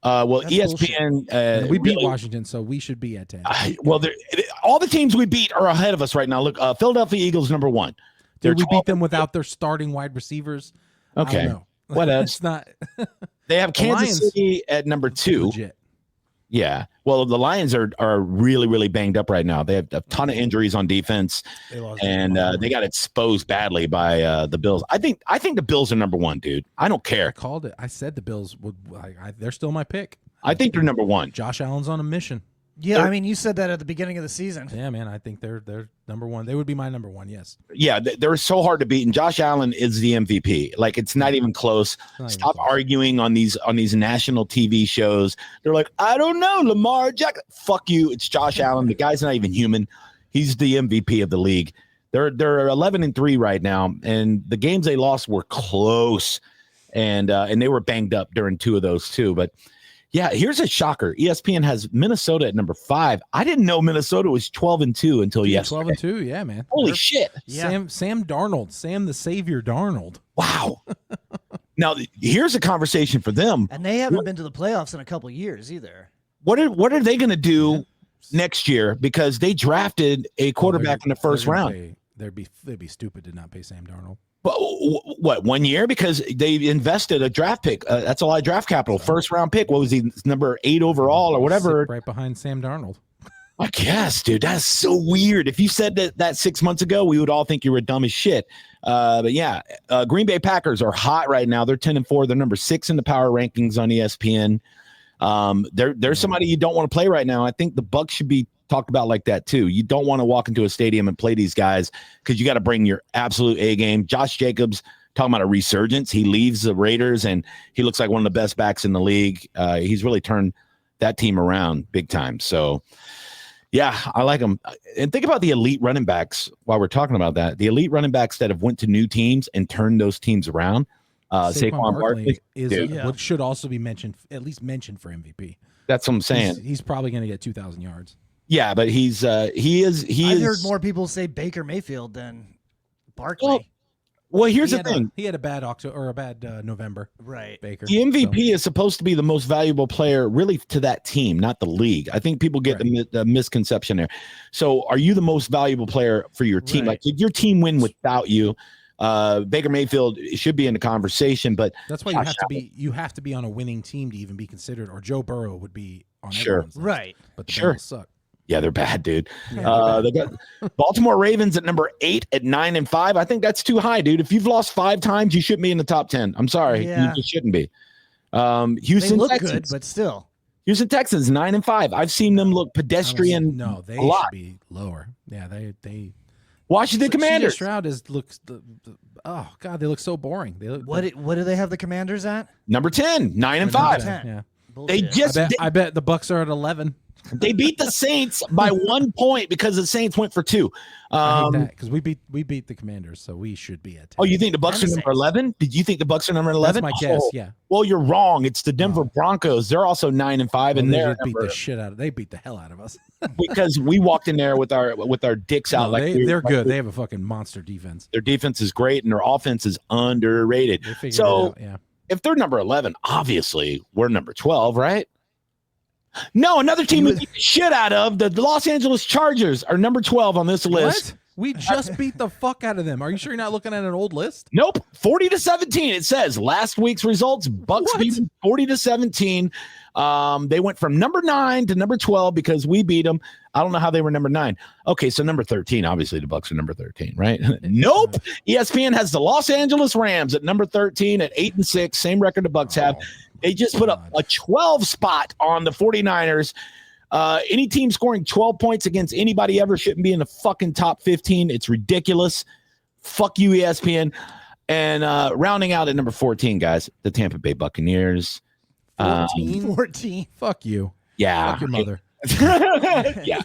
Well, That's ESPN. We beat Washington, so we should be at 10. All the teams we beat are ahead of us right now. Look, Philadelphia Eagles #1. Did we beat them without their starting wide receivers? Okay. I don't know. What else? It's not. They have Kansas City at #2. Legit. Yeah. Well, the Lions are really, really banged up right now. They have a ton of injuries on defense, and they got exposed badly by the Bills. I think the Bills are #1, dude. I don't care. I called it. I said the Bills would. They're still my pick. I think they're #1. Josh Allen's on a mission. Yeah, I mean, you said that at the beginning of the season. Yeah, man. I think they're #1. They would be my #1. Yes. Yeah, they're so hard to beat, and Josh Allen is the MVP. Like, it's not even close. Stop arguing on these national TV shows. They're like, I don't know, Lamar Jackson. Fuck you. It's Josh Allen. The guy's not even human. He's the MVP of the league. They're 11-3 right now, and the games they lost were close, and they were banged up during 2 of those too. But yeah, here's a shocker. ESPN has Minnesota at #5. I didn't know Minnesota was 12-2 until yesterday. 12-2, yeah, man. Holy shit. Yeah. Sam Darnold, Sam the Savior Darnold. Wow. Now, here's a conversation for them. And they haven't been to the playoffs in a couple years either. What are they going to do next year? Because they drafted a quarterback in the first round. They'd be stupid to not pay Sam Darnold. What, 1 year? Because they invested a draft pick. That's a lot of draft capital. First round pick. What was he, number 8 overall or whatever? Right behind Sam Darnold. I guess, dude. That's so weird. If you said that 6 months ago, we would all think you were dumb as shit. But yeah, Green Bay Packers are hot right now. They're 10-4. They're number 6 in the power rankings on ESPN. There's somebody you don't want to play right now. I think the Bucs should be talked about like that too. You don't want to walk into a stadium and play these guys because you got to bring your absolute A game. Josh Jacobs, talking about a resurgence. He leaves the Raiders and he looks like one of the best backs in the league. He's really turned that team around big time. So yeah, I like him. And think about the elite running backs while we're talking about that. The elite running backs that have went to new teams and turned those teams around. Saquon Barkley should also be mentioned, at least mentioned for MVP. That's what I'm saying. He's probably going to get 2,000 yards. Yeah, but he is. I've heard more people say Baker Mayfield than Barkley. Well, here's the thing. He had a bad October or a bad November. Right. Baker. The MVP is supposed to be the most valuable player really to that team, not the league. I think people get the misconception there. So are you the most valuable player for your team? Like, did your team win without you? Baker Mayfield should be in the conversation, but that's why you have to be on a winning team to even be considered, or Joe Burrow would be on everyone's list. Right. But the Bengals suck. Yeah, they're bad, dude. They got Baltimore Ravens at number 8 at 9-5. I think that's too high, dude. If you've lost 5 times, you shouldn't be in the top 10. I'm sorry, you just shouldn't be. Houston they look Texans, good, but still. Houston Texans 9-5. I've seen them look pedestrian. No, they should be lower. Yeah, they. Washington Commanders. Stroud looks. Oh God, they look so boring. They look. What do they have the Commanders at? Number 10, 9-5. 10. Yeah. Bullshit. I bet the Bucs are at 11. They beat the Saints by 1 point because the Saints went for 2. Because we beat the Commanders, so we should be at 10. Oh, you think the Bucs are number 11? Did you think the Bucs are number 11? That's my guess. Yeah. Well, you're wrong. It's the Denver Broncos. They're also 9-5, and they beat the shit out of. They beat the hell out of us because we walked in there with our dicks out. They're good. They have a fucking monster defense. Their defense is great, and their offense is underrated. So if they're number 11, obviously we're number 12, right? No, another team we beat the shit out of, the Los Angeles Chargers, are number 12 on this list. What? We just beat the fuck out of them. Are you sure you're not looking at an old list? Nope. 40-17. It says last week's results, Bucs beat them 40-17. They went from number 9 to number 12 because we beat them. I don't know how they were number 9. Okay, so number 13. Obviously, the Bucs are number 13, right? Nope. ESPN has the Los Angeles Rams at number 13 at 8-6. Same record the Bucs have. They just put up a 12 spot on the 49ers. Any team scoring 12 points against anybody ever shouldn't be in the fucking top 15. It's ridiculous. Fuck you, ESPN. And rounding out at number 14, guys, the Tampa Bay Buccaneers. 14. Fuck you. Yeah. Fuck your mother. Yeah.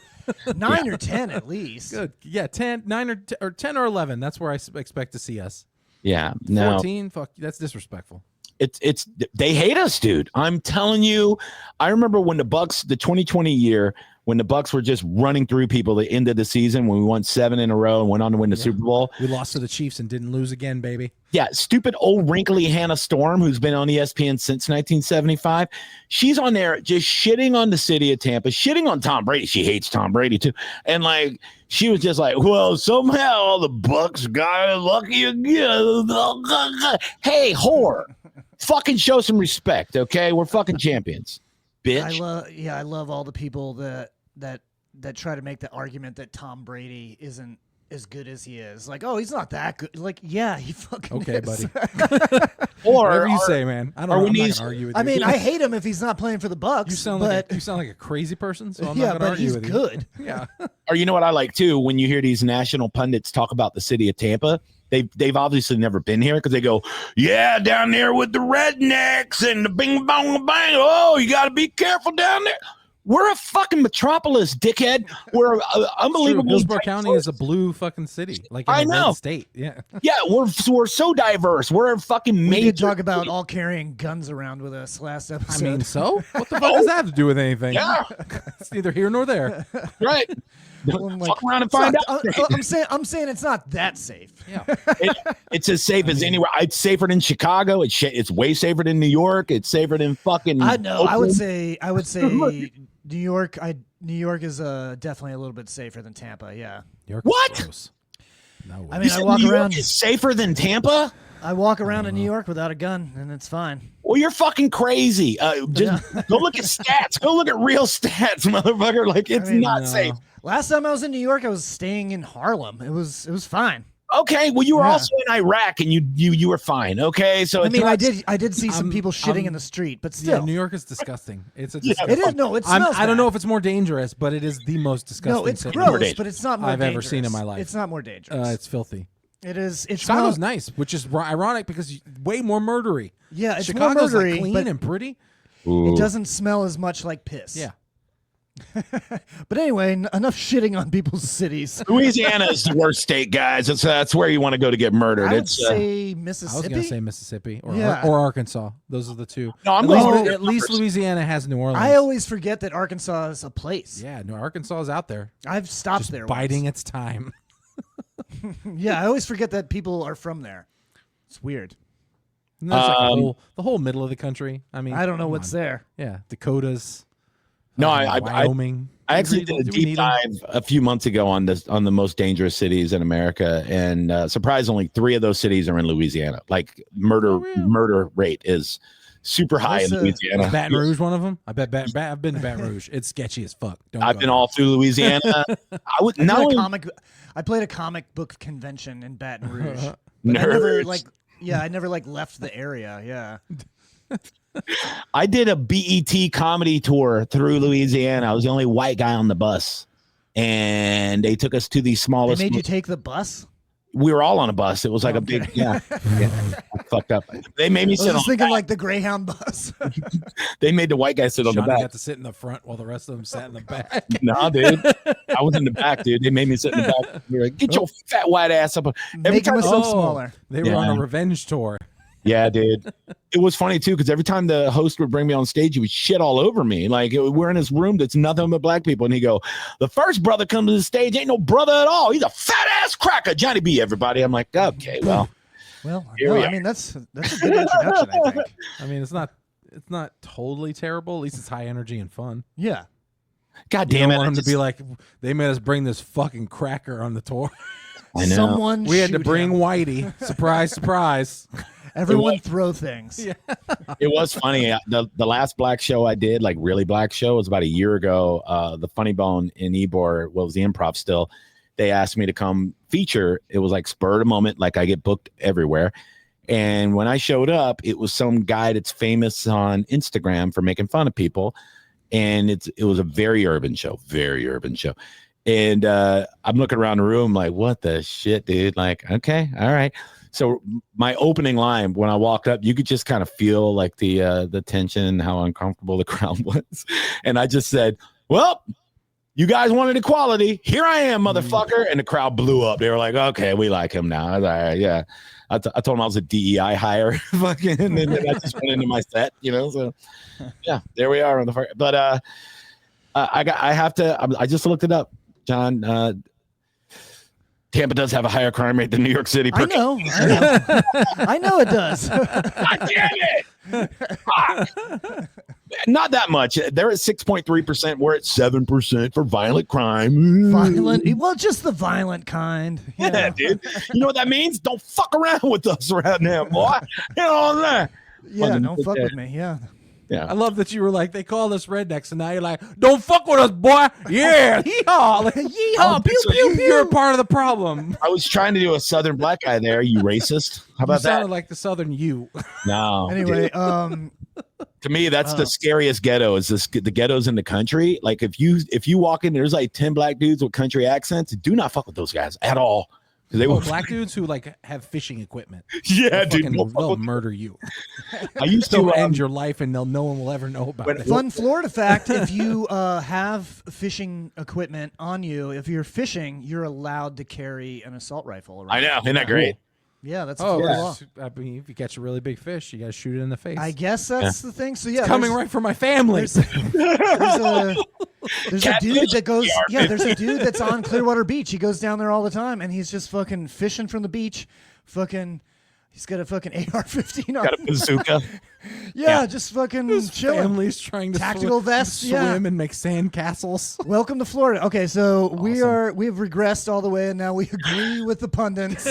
9 or 10 at least. Good. Yeah, 10, 9 or 10 or 11. That's where I expect to see us. Yeah. No. 14. Fuck. That's disrespectful. It's they hate us, dude. I'm telling you. I remember when the Bucs, the 2020 year, when the Bucs were just running through people the end of the season when we won 7 in a row and went on to win the Super Bowl. We lost to the Chiefs and didn't lose again, baby. Yeah, stupid old wrinkly Hannah Storm, who's been on ESPN since 1975. She's on there just shitting on the city of Tampa, shitting on Tom Brady. She hates Tom Brady too. And like she was just like, well, somehow the Bucs got lucky again. Hey, whore. Fucking show some respect, okay? We're fucking champions, bitch. I love all the people that try to make the argument that Tom Brady isn't as good as he is. Like, oh, he's not that good. Like, yeah, he fucking okay, is. buddy. Or whatever you say, man. I don't know. I'm not gonna argue with you. I mean, I hate him if he's not playing for the Bucs. You sound like a crazy person, so I'm not gonna argue with you. Yeah, but he's good. Yeah. Or you know what I like too? When you hear these national pundits talk about the city of Tampa, they've obviously never been here because they go, yeah, down there with the rednecks and the bing bong bang. Oh, you got to be careful down there. We're a fucking metropolis, dickhead. We're unbelievable. Hillsborough County is a blue fucking city, like in a red state. Yeah, yeah. We're so diverse. We're a fucking major. We did talk about all carrying guns around with us last episode. I mean, so what the fuck does that have to do with anything? Yeah, it's neither here nor there. Right. Fuck around and find out. I'm saying it's not that safe. Yeah. It's as safe as anywhere. It's safer than Chicago. It's way safer than New York. It's safer than fucking. I know. Oakland. I would say New York. New York is definitely a little bit safer than Tampa. Yeah. New York What? Gross. No way. I mean, I walk New around. York is safer than Tampa. I walk around in New York without a gun, and it's fine. Well, you're fucking crazy. Just go look at stats. Go look at real stats, motherfucker. Like it's not safe. Last time I was in New York, I was staying in Harlem. It was fine. Okay, well, you were also in Iraq, and you were fine. Okay, so I mean, I did see some people shitting in the street, but still, New York is disgusting. It's a it is no. It smells. I don't know bad. if it's more dangerous, but it is the most disgusting. No, it's city gross, but it's not more I've dangerous. ever seen in my life. It's not more dangerous. It's filthy. It is. It Chicago's smells nice, which is way because way more murdery. Yeah, it's Chicago's more murdery, like clean but and pretty. it doesn't smell as much like piss. Yeah. But anyway, enough shitting on people's cities. Louisiana is the worst state, guys. That's where you want to go to get murdered. I would say Mississippi. I was going to say Mississippi or Arkansas. Those are the two. No, I'm at least Louisiana has New Orleans. I always forget that Arkansas is a place. Yeah, no, Arkansas is out there. I've stopped Just there. biding once. its time. Yeah, I always forget that people are from there. It's weird. And that's like the whole middle of the country. I mean, I don't know what's there. Yeah, Dakotas. No, Wyoming. I actually did a deep dive a few months ago on the most dangerous cities in America, and surprisingly, 3 of those cities are in Louisiana. Like murder rate is super high in Louisiana. Is Baton Rouge one of them? I bet. I've been to Baton Rouge. It's sketchy as fuck. I've been all through Louisiana. I played a comic book convention in Baton Rouge. I never left the area. Yeah. I did a BET comedy tour through Louisiana. I was the only white guy on the bus, and they took us to the smallest. They made you take the bus? We were all on a bus. It was like a big, I fucked up. They made me sit on. I was thinking like the Greyhound bus. They made the white guy sit on the back. Got to sit in the front while the rest of them sat in the back. Nah, dude. I was in the back, dude. They made me sit in the back. They were like, get your fat white ass up. Make them smaller. They were on a revenge tour. Yeah, dude. It was funny too, because every time the host would bring me on stage, he would shit all over me. Like we're in this room that's nothing but black people, and he go, "The first brother comes to the stage ain't no brother at all. He's a fat ass cracker, Johnny B." Everybody, I'm like, okay, well, I mean that's a good introduction. I think. I mean, it's not totally terrible. At least it's high energy and fun. Yeah. God damn it! I want him to be like, they made us bring this fucking cracker on the tour. I know. We had to bring Whitey. Surprise, surprise. Everyone throw things. Yeah. It was funny. The last black show I did, like really black show, was about a year ago. The Funny Bone in Ybor, was the Improv still. They asked me to come feature. It was like spur of the moment, like I get booked everywhere. And when I showed up, it was some guy that's famous on Instagram for making fun of people. And it was a very urban show. And I'm looking around the room like, what the shit, dude? Like, okay, all right. So my opening line, when I walked up, you could just kind of feel like the tension and how uncomfortable the crowd was. And I just said, well, you guys wanted equality. Here I am, motherfucker. And the crowd blew up. They were like, okay, we like him now. I was like, all right, yeah. I told him I was a DEI hire. Fucking, and then I just went into my set, So yeah, there we are on the first. But I just looked it up, John. Tampa does have a higher crime rate than New York City. I know. I know it does. God damn it! Not that much. They're at 6.3%. We're at 7% for violent crime. Well, just the violent kind. Yeah, dude. You know what that means? Don't fuck around with us right now, boy. You know what I'm saying? Yeah, don't fuck with me. Yeah. Yeah. I love that you were like, they call us rednecks, and now you're like, don't fuck with us, boy. Yeah, yeehaw. Like, yeehaw, pew, pew, pew. You're a part of the problem. I was trying to do a Southern black guy there, you racist. How about that? You sounded like the Southern you. No. Anyway, to me, that's the scariest ghetto. Is the ghettos in the country? Like if you walk in, there's like 10 black dudes with country accents. Do not fuck with those guys at all. They will black dudes who like have fishing equipment. Yeah, dude, they'll murder you. I used to end your life, and no one will ever know about it. Fun Florida fact: if you have fishing equipment on you, if you're fishing, you're allowed to carry an assault rifle around. I know, isn't that great? Yeah, that's Florida law. I mean, if you catch a really big fish, you got to shoot it in the face. I guess that's the thing. So yeah, it's coming right for my family. There's a dude that goes. Yeah, there's a dude that's on Clearwater Beach. He goes down there all the time, and he's just fucking fishing from the beach. Fucking, he's got a fucking AR-15 on. Got a bazooka. Yeah, just fucking chilling. Family's trying to tactical vests, swim and make sand castles. Welcome to Florida. Okay, so we've regressed all the way, and now we agree with the pundits.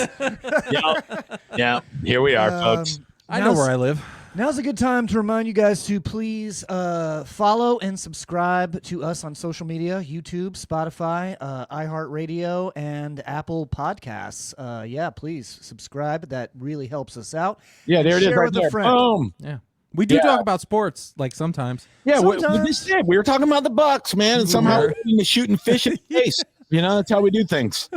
Yeah, here we are, folks. I know where I live. Now's a good time to remind you guys to please follow and subscribe to us on social media, YouTube, Spotify, iHeartRadio, and Apple Podcasts. Please subscribe. That really helps us out. Yeah, there it is right there. Boom. Yeah. We do talk about sports, like sometimes. Yeah, we were talking about the Bucks, man, and somehow we're shooting fish in the face. That's how we do things.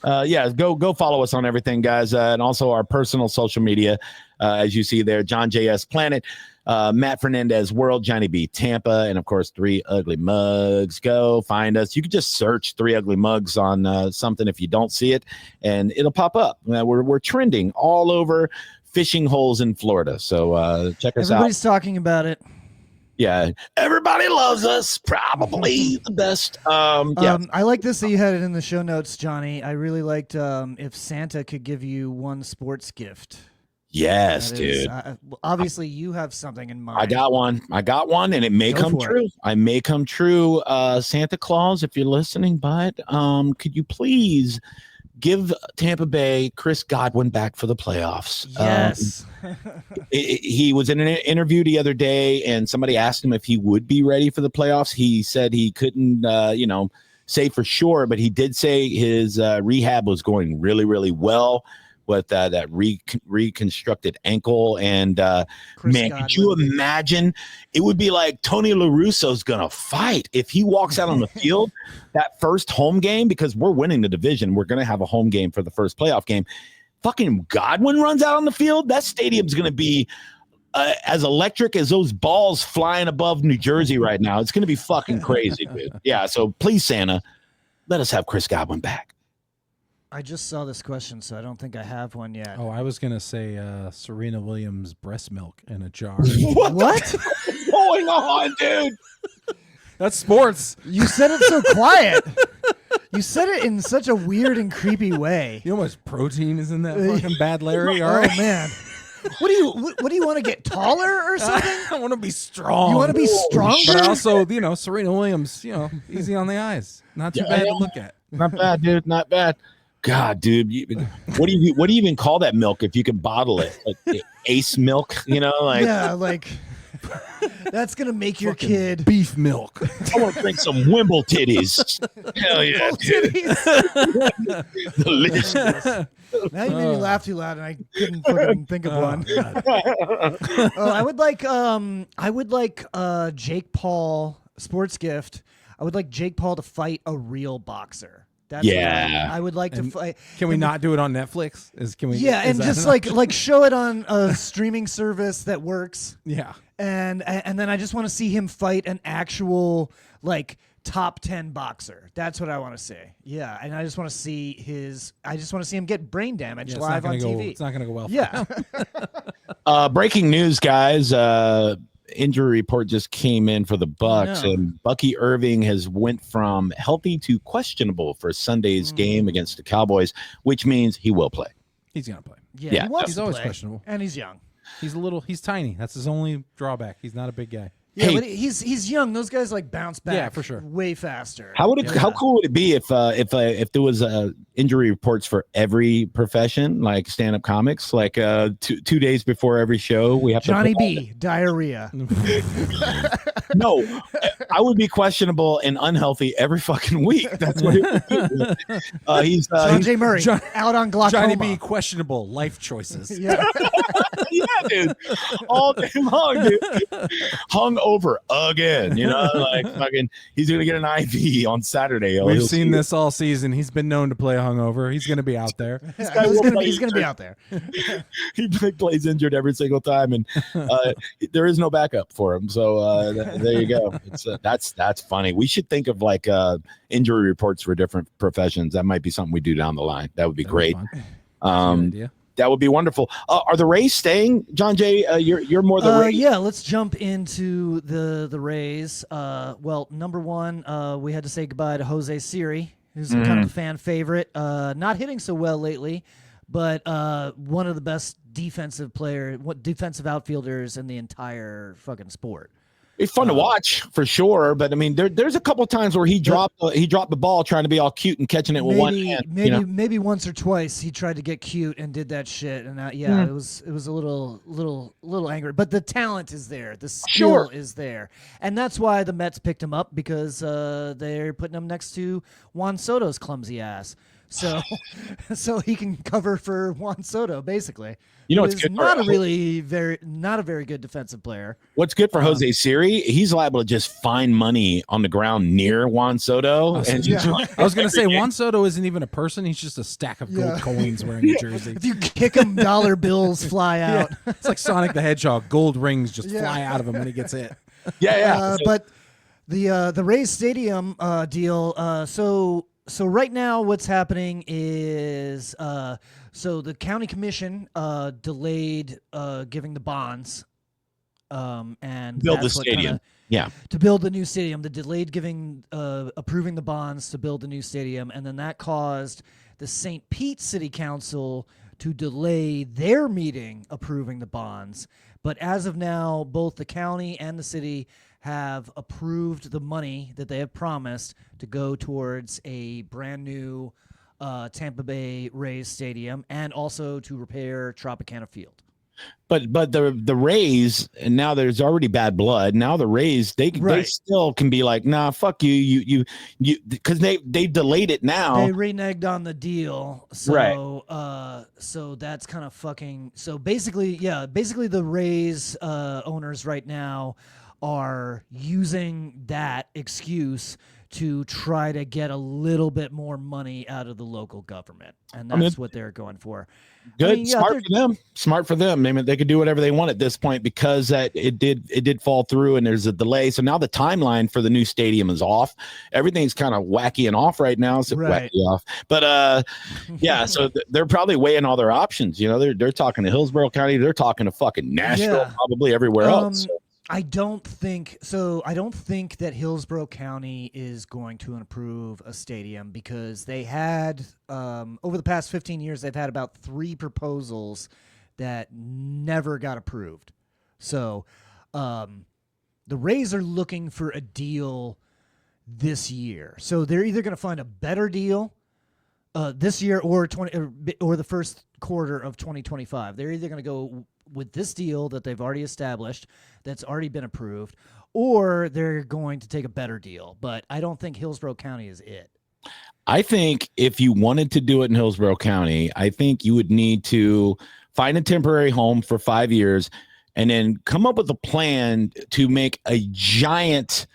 Go follow us on everything, guys, and also our personal social media. As you see there, John JS Planet, Matt Fernandez World, Johnny B Tampa, and of course 3 Ugly Mugs. Go find us. You can just search 3 Ugly Mugs on something if you don't see it, and it'll pop up. We're trending all over fishing holes in Florida. So check us out. Everybody's talking about it. Yeah, everybody loves us. Probably the best. I like this that you had it in the show notes, Johnny. I really liked if Santa could give you one sports gift. Yes, dude. Obviously, you have something in mind. I got one, and it may come true. I may come true. Santa Claus, if you're listening, bud, could you please give Tampa Bay Chris Godwin back for the playoffs? Yes. He was in an interview the other day, and somebody asked him if he would be ready for the playoffs. He said he couldn't, say for sure, but he did say his rehab was going really, really well with that reconstructed ankle. And man, Godwin. Could you imagine? It would be like Tony La Russa's gonna fight if he walks out on the field that first home game, because we're winning the division. We're gonna have a home game for the first playoff game. Fucking Godwin runs out on the field. That stadium's gonna be as electric as those balls flying above New Jersey right now. It's gonna be fucking crazy, dude. Yeah. So please, Santa, let us have Chris Godwin back. I just saw this question, so I don't think I have one yet. Oh, I was going to say Serena Williams breast milk in a jar. What? What's going on, dude? That's sports. You said it so quiet. You said it in such a weird and creepy way. You know how much protein is in that fucking bad Larry? All right. Oh, man. What do you want to get taller or something? I want to be strong. You want to be stronger? But also, Serena Williams, easy on the eyes. Not too bad to look at. Not bad, dude. Not bad. God, dude, what do you even call that milk if you can bottle it? Like Ace milk, that's gonna make your kid beef milk. I want to drink some Wimble titties. Hell yeah, dude. Delicious. Now you made me laugh too loud, and I couldn't fucking think of one. I would like Jake Paul sports gift. I would like Jake Paul to fight a real boxer. That's I would like to fight. Can we not do it on Netflix? And just like show it on a streaming service that works. Yeah. And then I just want to see him fight an actual top 10 boxer. That's what I want to see. Yeah, and I just want to see him get brain damage live on TV. It's not going to go well. Yeah. Breaking news, guys. Injury report just came in for the Bucks, and Bucky Irving has went from healthy to questionable for Sunday's game against the Cowboys, which means he will play. He's gonna play. Yeah. He's always questionable, and he's young. He's tiny. That's his only drawback. He's not a big guy. Yeah, but he's young. Those guys bounce back. For sure. Way faster. How cool would it be if there was injury reports for every profession, like stand-up comics, like 2 days before every show we have Johnny B diarrhea. No, I would be questionable and unhealthy every fucking week. That's what it would be. He's Sanjay Murray out on glaucoma. Johnny B questionable life choices. Yeah, dude, all day long, dude. Hung over again, fucking. He's gonna get an IV on Saturday. We've seen this all season. He's been known to play hungover. He's gonna be out there. He's gonna be out there. He plays injured every single time, and there is no backup for him. So there you go. It's that's funny. We should think of injury reports for different professions. That might be something we do down the line. That would be great. Idea. That would be wonderful. Are the Rays staying, John Jay? You're more the Rays. Yeah, let's jump into the Rays. Well, number one, we had to say goodbye to Jose Siri, who's kind of a fan favorite. Not hitting so well lately, but one of the best defensive outfielders in the entire fucking sport. It's fun to watch for sure, but I mean, there's a couple times where he dropped the ball trying to be all cute and catching it with one hand. Maybe once or twice he tried to get cute and did that shit, and it was a little angry. But the talent is there, the skill is there, and that's why the Mets picked him up, because they're putting him next to Juan Soto's clumsy ass. So he can cover for Juan Soto, basically. You know, it's good. Not a very good defensive player. What's good for Jose Siri? He's liable to just find money on the ground near Juan Soto. I was going to say Juan Soto isn't even a person; he's just a stack of gold coins wearing a jersey. If you kick him, dollar bills fly out. It's like Sonic the Hedgehog; gold rings just fly out of him when he gets hit. But the Rays Stadium deal. So right now, what's happening is so the county commission delayed giving the bonds and build the stadium. To build the new stadium, they delayed approving the bonds to build the new stadium, and then that caused the St. Pete City Council to delay their meeting approving the bonds. But as of now, both the county and the city have approved the money that they have promised to go towards a brand new Tampa Bay Rays stadium, and also to repair Tropicana Field. But the Rays, and now there's already bad blood. Now the Rays, they still can be like, nah, fuck you, because they delayed it now. They reneged on the deal, so so that's kind of fucking. So basically the Rays owners right now are using that excuse to try to get a little bit more money out of the local government, and that's what they're going for. Good, smart for them. They could do whatever they want at this point, because it did fall through, and there's a delay. So now the timeline for the new stadium is off. Everything's kind of wacky and off right now. So wacky off, but so they're probably weighing all their options. You know, they're talking to Hillsborough County, they're talking to fucking Nashville, probably everywhere else. So. I don't think that Hillsborough County is going to approve a stadium, because they had over the past 15 years they've had about 3 proposals that never got approved. So the Rays are looking for a deal this year. So they're either going to find a better deal this year or the first quarter of 2025. They're either going to go with this deal that they've already established, that's already been approved, or they're going to take a better deal. But I don't think Hillsborough County is it. I think if you wanted to do it in Hillsborough County, I think you would need to find a temporary home for 5 years and then come up with a plan to make a giant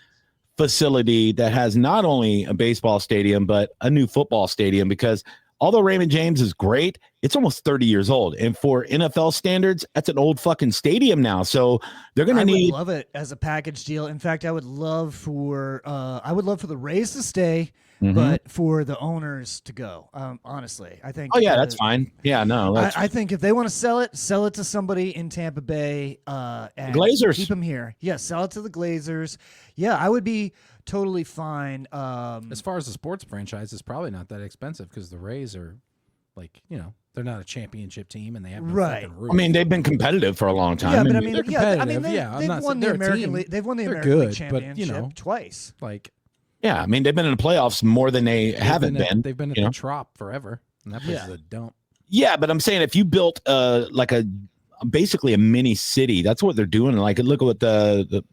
facility that has not only a baseball stadium, but a new football stadium, because although Raymond James is great, it's almost 30 years old. And for NFL standards, that's an old fucking stadium now. So they're going to need... I would love it as a package deal. In fact, I would love for the Rays to stay, but for the owners to go. Honestly, I think... Oh, yeah, that's fine. Yeah, no. I think if they want to sell it to somebody in Tampa Bay and Glazers. Keep them here. Yeah, sell it to the Glazers. Yeah, I would be totally fine. As far as the sports franchise, it's probably not that expensive, because the Rays are, like, you know, they're not a championship team, and they have no fucking roof. I mean, they've been competitive for a long time. Yeah, but they're competitive. They've won the American League. They've won the American League championship twice. Like, yeah, I mean, they've been in the playoffs more than they haven't been. They've been at the Trop forever, and that place is a dump. Yeah, but I'm saying if you built basically a mini city, that's what they're doing. Like, look at what the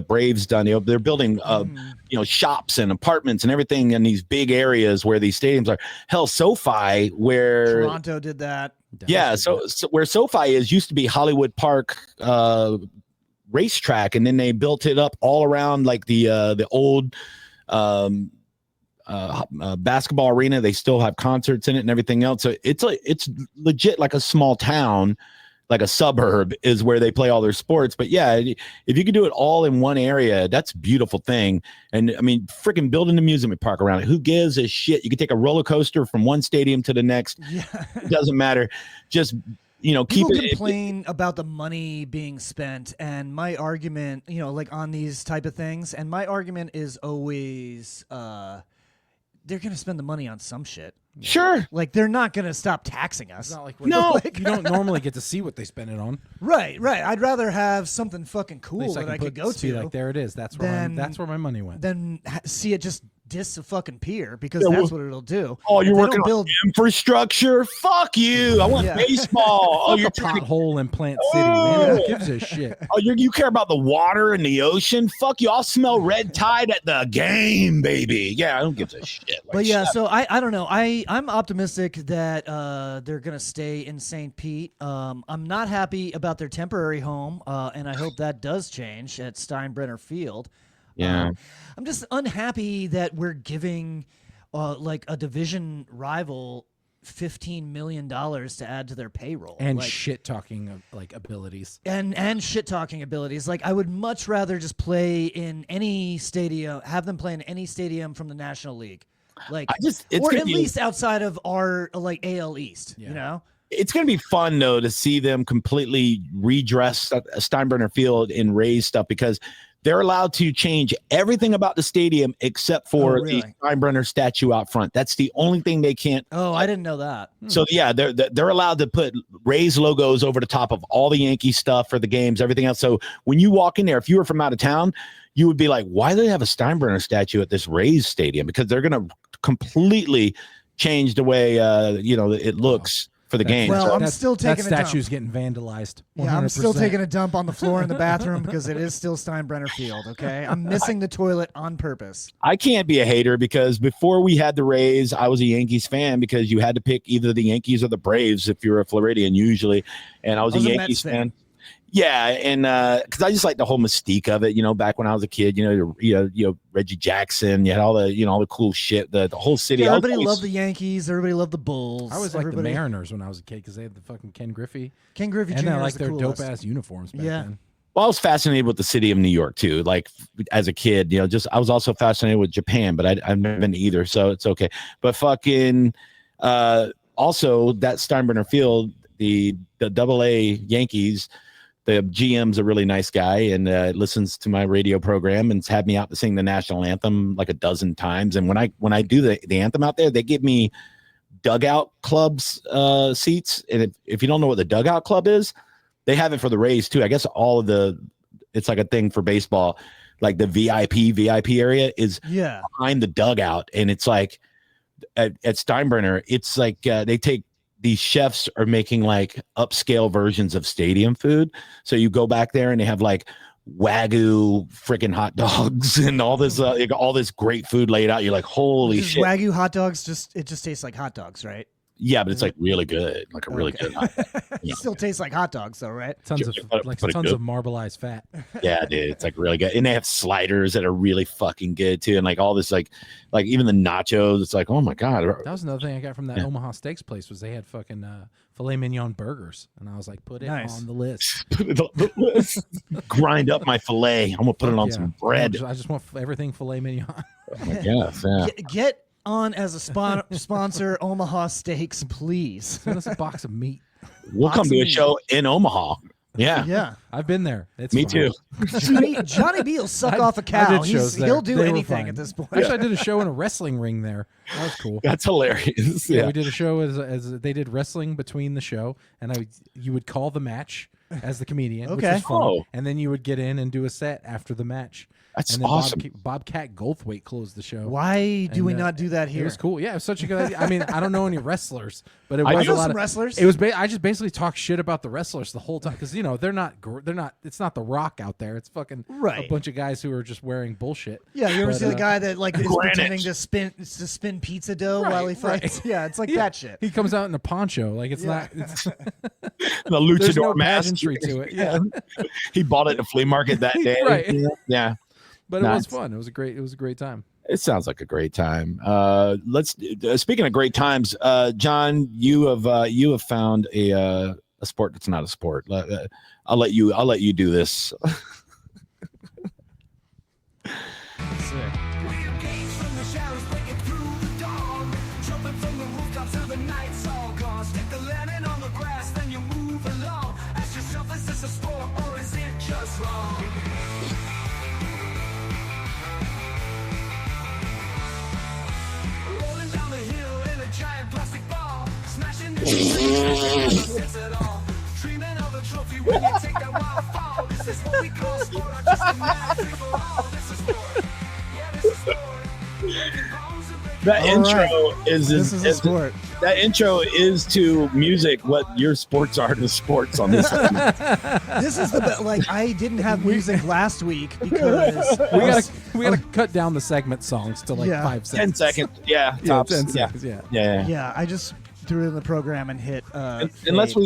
Braves done. You know, they're building shops and apartments and everything in these big areas where these stadiums are. Hell, SoFi, where Toronto did that. Yeah, so where SoFi used to be Hollywood Park racetrack, and then they built it up all around like the old basketball arena. They still have concerts in it and everything else. So it's legit like a small town like a suburb is where they play all their sports. But yeah, if you could do it all in one area, that's a beautiful thing. And I mean, freaking build an amusement park around it. Who gives a shit? You could take a roller coaster from one stadium to the next. Yeah. It doesn't matter. Just, keep People it. complain about the money being spent, and my argument, like on these type of things, and my argument is always, they're gonna spend the money on some shit. Sure. Like they're not gonna stop taxing us. It's not like you don't normally get to see what they spend it on. Right. I'd rather have something fucking cool that I could go to. Like there it is. That's where my money went. Then see it just diss a fucking pier because that's what it'll do. Oh, you're working on infrastructure? Fuck you. I want baseball. Oh, you're a pothole in Plant City, man. Who gives a shit? Oh, you care about the water and the ocean? Fuck you. I'll smell red tide at the game, baby. Yeah, I don't give a shit. But yeah, so I don't know. I'm optimistic that they're going to stay in St. Pete. I'm not happy about their temporary home, and I hope that does change at Steinbrenner Field. Yeah. I'm just unhappy that we're giving like a division rival $15 million to add to their payroll. And shit-talking abilities. And shit-talking abilities. Like, I would much rather just play in any stadium, have them play in any stadium from the National League. Like, or at least outside of our AL East, It's going to be fun, though, to see them completely redress Steinbrenner Field and raise stuff because they're allowed to change everything about the stadium except for the Steinbrenner statue out front. That's the only thing they can't. Oh, I didn't know that. So, yeah, they're allowed to put Rays logos over the top of all the Yankee stuff for the games, everything else. So when you walk in there, if you were from out of town, you would be like, why do they have a Steinbrenner statue at this Rays stadium? Because they're going to completely change the way, it looks. For the game. Well, I'm still taking that statue's getting vandalized. 100%. Yeah, I'm still taking a dump on the floor in the bathroom because it is still Steinbrenner Field, okay? I'm missing the toilet on purpose. I can't be a hater because before we had the Rays, I was a Yankees fan because you had to pick either the Yankees or the Braves if you're a Floridian usually. And I was a Yankees fan. Yeah, and because I just like the whole mystique of it, back when I was a kid, Reggie Jackson, you had all the cool shit, the whole city. Yeah, everybody loved the Yankees. Everybody loved the Bulls. I always liked the Mariners when I was a kid because they had the fucking Ken Griffey. Ken Griffey Jr. And I liked their dope ass uniforms back then. Well, I was fascinated with the city of New York too. Like as a kid, I was also fascinated with Japan, but I've never been to either, so it's okay. But fucking also that Steinbrenner Field, the AA Yankees. The GM's a really nice guy and listens to my radio program and's had me out to sing the national anthem like a dozen times. And when I do the anthem out there, they give me dugout clubs seats. And if you don't know what the dugout club is, they have it for the Rays too. I guess it's like a thing for baseball. Like the VIP area is behind the dugout. And it's like at Steinbrenner, it's like they take these chefs are making like upscale versions of stadium food. So you go back there and they have like Wagyu freaking hot dogs and all this great food laid out. You're like, holy shit. Wagyu hot dogs, it just tastes like hot dogs, right? Yeah, but it's like really good, like a really good hot dog. It still tastes like hot dogs, though, right? Tons of marbleized fat. Yeah, dude, it's like really good, and they have sliders that are really fucking good too, and like all this, like even the nachos. It's like, oh my god. That was another thing I got from that Omaha Steaks place was they had fucking filet mignon burgers, and I was like, put it on the list. Put it on the list. Grind up my filet. I'm gonna put it on some bread. I just want everything filet mignon. Oh my god, yeah. Get on as a sponsor, Omaha Steaks, please. Send us a box of meat. We'll come to a show in Omaha. Yeah. I've been there. It's Me fun. too. Johnny B will suck off a cow. He'll do anything at this point. Actually, I did a show in a wrestling ring there. That was cool. That's hilarious. Yeah, we did a show as they did wrestling between the show, and you would call the match as the comedian, which was fun. And then you would get in and do a set after the match. That's and then awesome. Bobcat Goldthwait closed the show. Why do we not do that here? It was cool. Yeah, it was such a good idea. I mean, I don't know any wrestlers, but it was a lot of wrestlers. It was. I just basically talk shit about the wrestlers the whole time because they're not. It's not The Rock out there. It's fucking a bunch of guys who are just wearing bullshit. Yeah, you ever see the guy that like is pretending to spin pizza dough while he fights? Right. Yeah, it's like that shit. He comes out in a poncho, like it's not. It's the luchador mask to it. Yeah, he bought it at the flea market that day. Right. Yeah. But it was fun. It was a great time. It sounds like a great time. Speaking of great times, John, you have found a a sport that's not a sport. I'll let you do this. That intro is a sport. That intro is to music what your sports are to sports on this. This is the like I didn't have music last week because we gotta cut down the segment songs to like 5 seconds. 10 seconds. Yeah, tops. 10 seconds. Yeah. I just threw it in the program and hit. Unless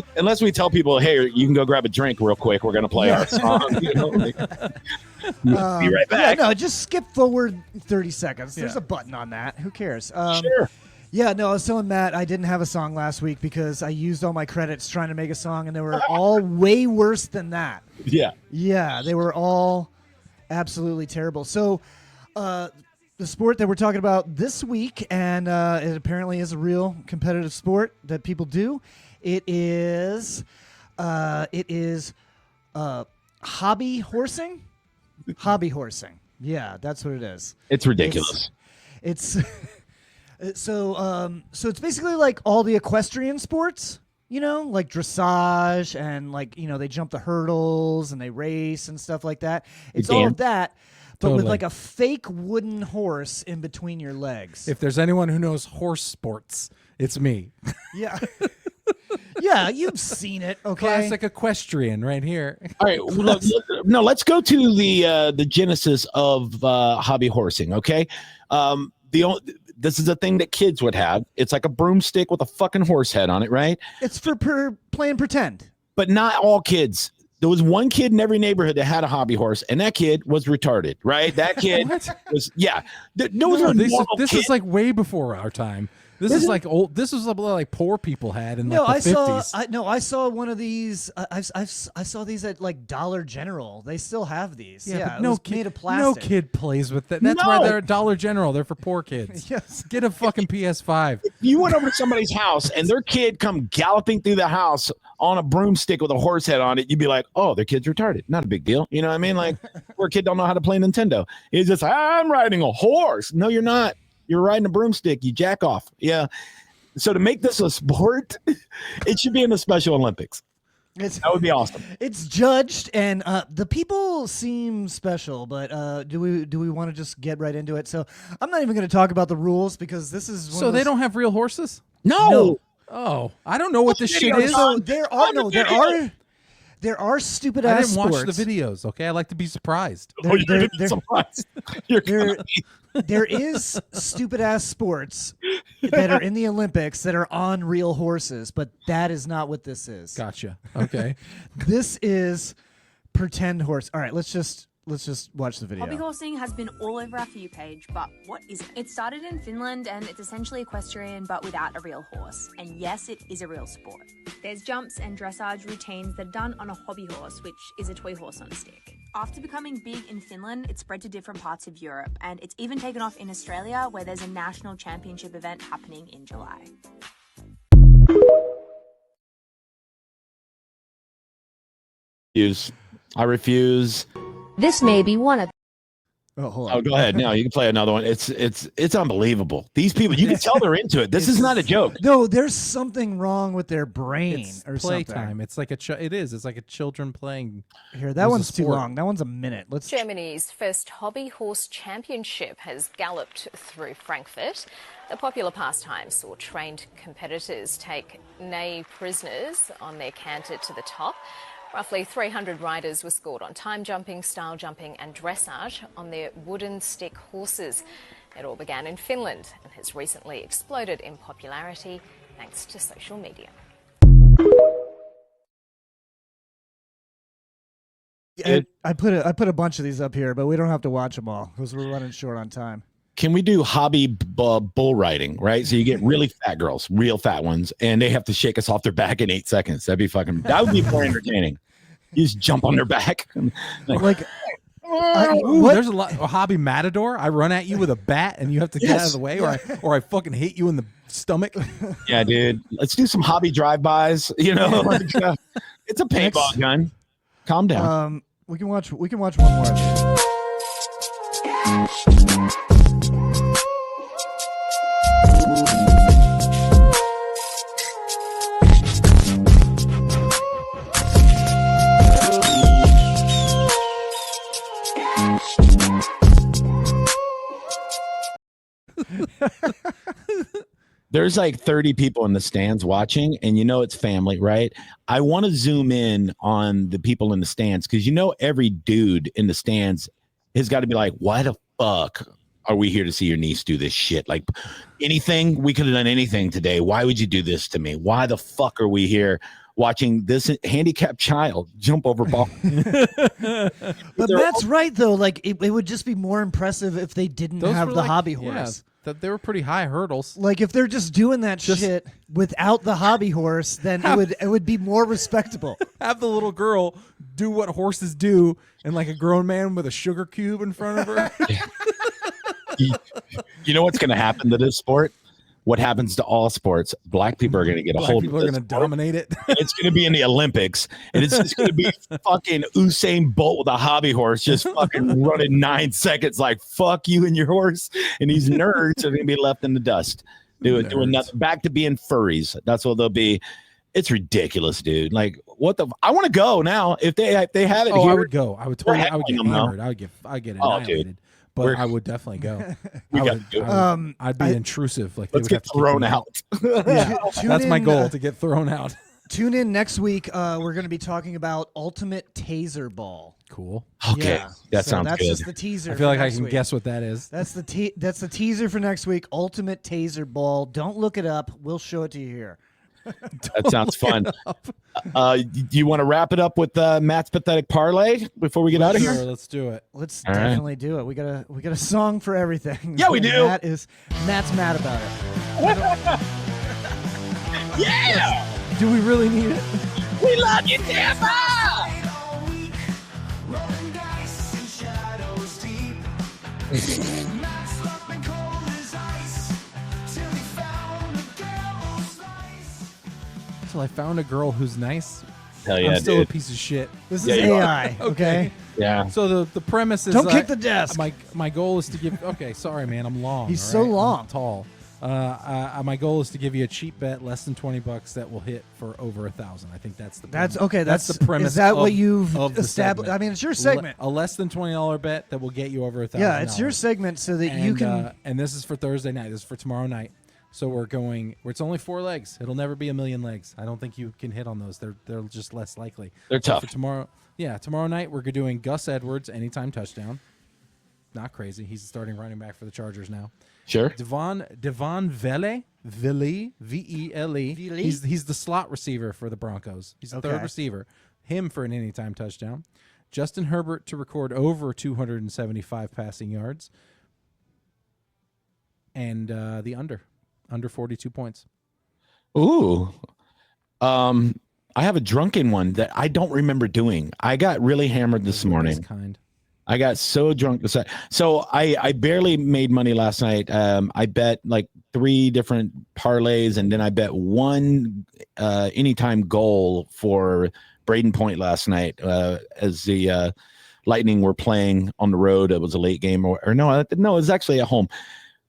we tell people, hey, you can go grab a drink real quick. We're gonna play our song. You know, be right back. Yeah, no, just skip forward 30 seconds. There's a button on that. Who cares? Sure. Yeah, no, I was telling Matt I didn't have a song last week because I used all my credits trying to make a song, and they were all way worse than that. Yeah. Yeah, they were all absolutely terrible. So, the sport that we're talking about this week, and it apparently is a real competitive sport that people do. It is hobby horsing. Hobby horsing. Yeah, that's what it is. It's ridiculous. It's so it's basically like all the equestrian sports, you know, like dressage and like, you know, they jump the hurdles and they race and stuff like that. It's all of that, but with like a fake wooden horse in between your legs. If there's anyone who knows horse sports, it's me. Yeah. Yeah, you've seen it. Okay, classic equestrian right here. All right, let's go to the genesis of hobby horsing. Okay, this is a thing that kids would have. It's like a broomstick with a fucking horse head on it, right? It's for playing pretend. But not all kids. There was one kid in every neighborhood that had a hobby horse, and that kid was retarded, right? That kid was, yeah. This is like way before our time. This is like old. This is like poor people had in like the 50s. I saw one of these. I saw these at like Dollar General. They still have these. Yeah, no kid, made of plastic. No kid plays with that. That's why they're at Dollar General. They're for poor kids. Yes. Get a fucking PS5. If you went over to somebody's house and their kid come galloping through the house on a broomstick with a horse head on it, you'd be like, oh, their kid's retarded. Not a big deal. You know what I mean? Like, poor kid don't know how to play Nintendo. He's just, I'm riding a horse. No, you're not. You're riding a broomstick. You jack off. Yeah. So to make this a sport, it should be in the Special Olympics. That would be awesome. It's judged, and the people seem special. But do we want to just get right into it? So I'm not even going to talk about the rules because this is so they don't have real horses. No. Oh, I don't know what this shit is. So there are stupid ass. I didn't watch sports. the videos. Okay, I like to be surprised. There is stupid ass sports that are in the Olympics that are on real horses, but that is not what this is. Gotcha. Okay. This is pretend horse. All right, let's just watch the video. Hobby horsing has been all over our For You page, but what is it? It started in Finland and it's essentially equestrian but without a real horse. And yes, it is a real sport. There's jumps and dressage routines that are done on a hobby horse, which is a toy horse on a stick. After becoming big in Finland, it spread to different parts of Europe, and it's even taken off in Australia, where there's a national championship event happening in July. I refuse. This may be one of. Oh, hold on. Oh, go ahead. Now you can play another one. It's unbelievable. These people, you can tell they're into it. This is not a joke. No, there's something wrong with their brain or playtime. something. It's like it's like a children playing. Here, that one's too long. That one's a minute. Germany's first hobby horse championship has galloped through Frankfurt. The popular pastime saw trained competitors take neigh prisoners on their canter to the top. Roughly 300 riders were scored on time jumping, style jumping and dressage on their wooden stick horses. It all began in Finland and has recently exploded in popularity thanks to social media. I put a bunch of these up here, but we don't have to watch them all because we're running short on time. can we do hobby bull riding, right? So you get really fat girls, real fat ones, and they have to shake us off their back in 8 seconds. That would be more entertaining. You just jump on their back. Like there's a hobby matador. I run at you with a bat and you have to get out of the way, or I fucking hit you in the stomach. Yeah, dude. Let's do some hobby drive-bys. It's a paintball gun. Calm down. We can watch one more of it. There's like 30 people in the stands watching, and it's family, right? I want to zoom in on the people in the stands because every dude in the stands has got to be like, why the fuck are we here to see your niece do this shit? Like anything, we could have done anything today. Why would you do this to me? Why the fuck are we here watching this handicapped child jump over ball? But Matt's right, though. Like it would just be more impressive if they didn't have the hobby horse. That they were pretty high hurdles. Like if they're just doing that shit without the hobby horse, then it would be more respectable. Have the little girl do what horses do, and like a grown man with a sugar cube in front of her. You know what's going to happen to this sport? What happens to all sports? Black people are going to get a hold of it. People are going to dominate it. It's going to be in the Olympics, and it's just going to be fucking Usain Bolt with a hobby horse just fucking running 9 seconds like, fuck you and your horse. And these nerds are going to be left in the dust. Doing nothing. Back to being furries. That's what they'll be. It's ridiculous, dude. Like, what the? I want to go now. If they have it here. I would go. I would totally. I would get hammered. I'd get annihilated. Dude. But I would definitely go. I'd be intrusive. Like let's get thrown out. That's my goal, to get thrown out. Tune in next week. We're going to be talking about Ultimate Taser Ball. Cool. Okay, that sounds that's good. Just the teaser. I feel like I can guess what that is. That's the teaser for next week. Ultimate Taser Ball. Don't look it up. We'll show it to you here. That sounds fun. Do you want to wrap it up with Matt's pathetic parlay before we get out of here? Let's do it. Let's definitely do it. We got a song for everything. Yeah, we do. Matt's mad about it. Yeah. Do we really need it? We love you, Tampa. Till I found a girl who's nice. Hell yeah, I'm still dude. a piece of shit. This is AI. Okay. Yeah. So the premise is don't kick the desk. My goal is to give. Okay, sorry, man. I'm long. He's so long. I'm tall. My goal is to give you a cheap bet, less than $20, that will hit for over 1,000. I think that's the premise. That's okay. That's the premise. Is that what you've of established? I mean, it's your segment. A less than $20 bet that will get you over 1,000. Yeah, it's your segment, so that you can. And this is for Thursday night. This is for tomorrow night. So we're going. It's only 4 legs. It'll never be a million legs. I don't think you can hit on those. They're just less likely. They're tough. For tomorrow. Yeah, tomorrow night we're doing Gus Edwards anytime touchdown. Not crazy. He's the starting running back for the Chargers now. Sure. Devon Vele, V-E-L-E. He's the slot receiver for the Broncos. He's the third receiver. Him for an anytime touchdown. Justin Herbert to record over 275 passing yards. And the under 42 points. Ooh. I have a drunken one that I don't remember doing. I got really hammered this morning. I got so drunk. So I barely made money last night. I bet like 3 different parlays, and then I bet one anytime goal for Braden Point last night as the Lightning were playing on the road. It was a late game, or no, it was actually at home.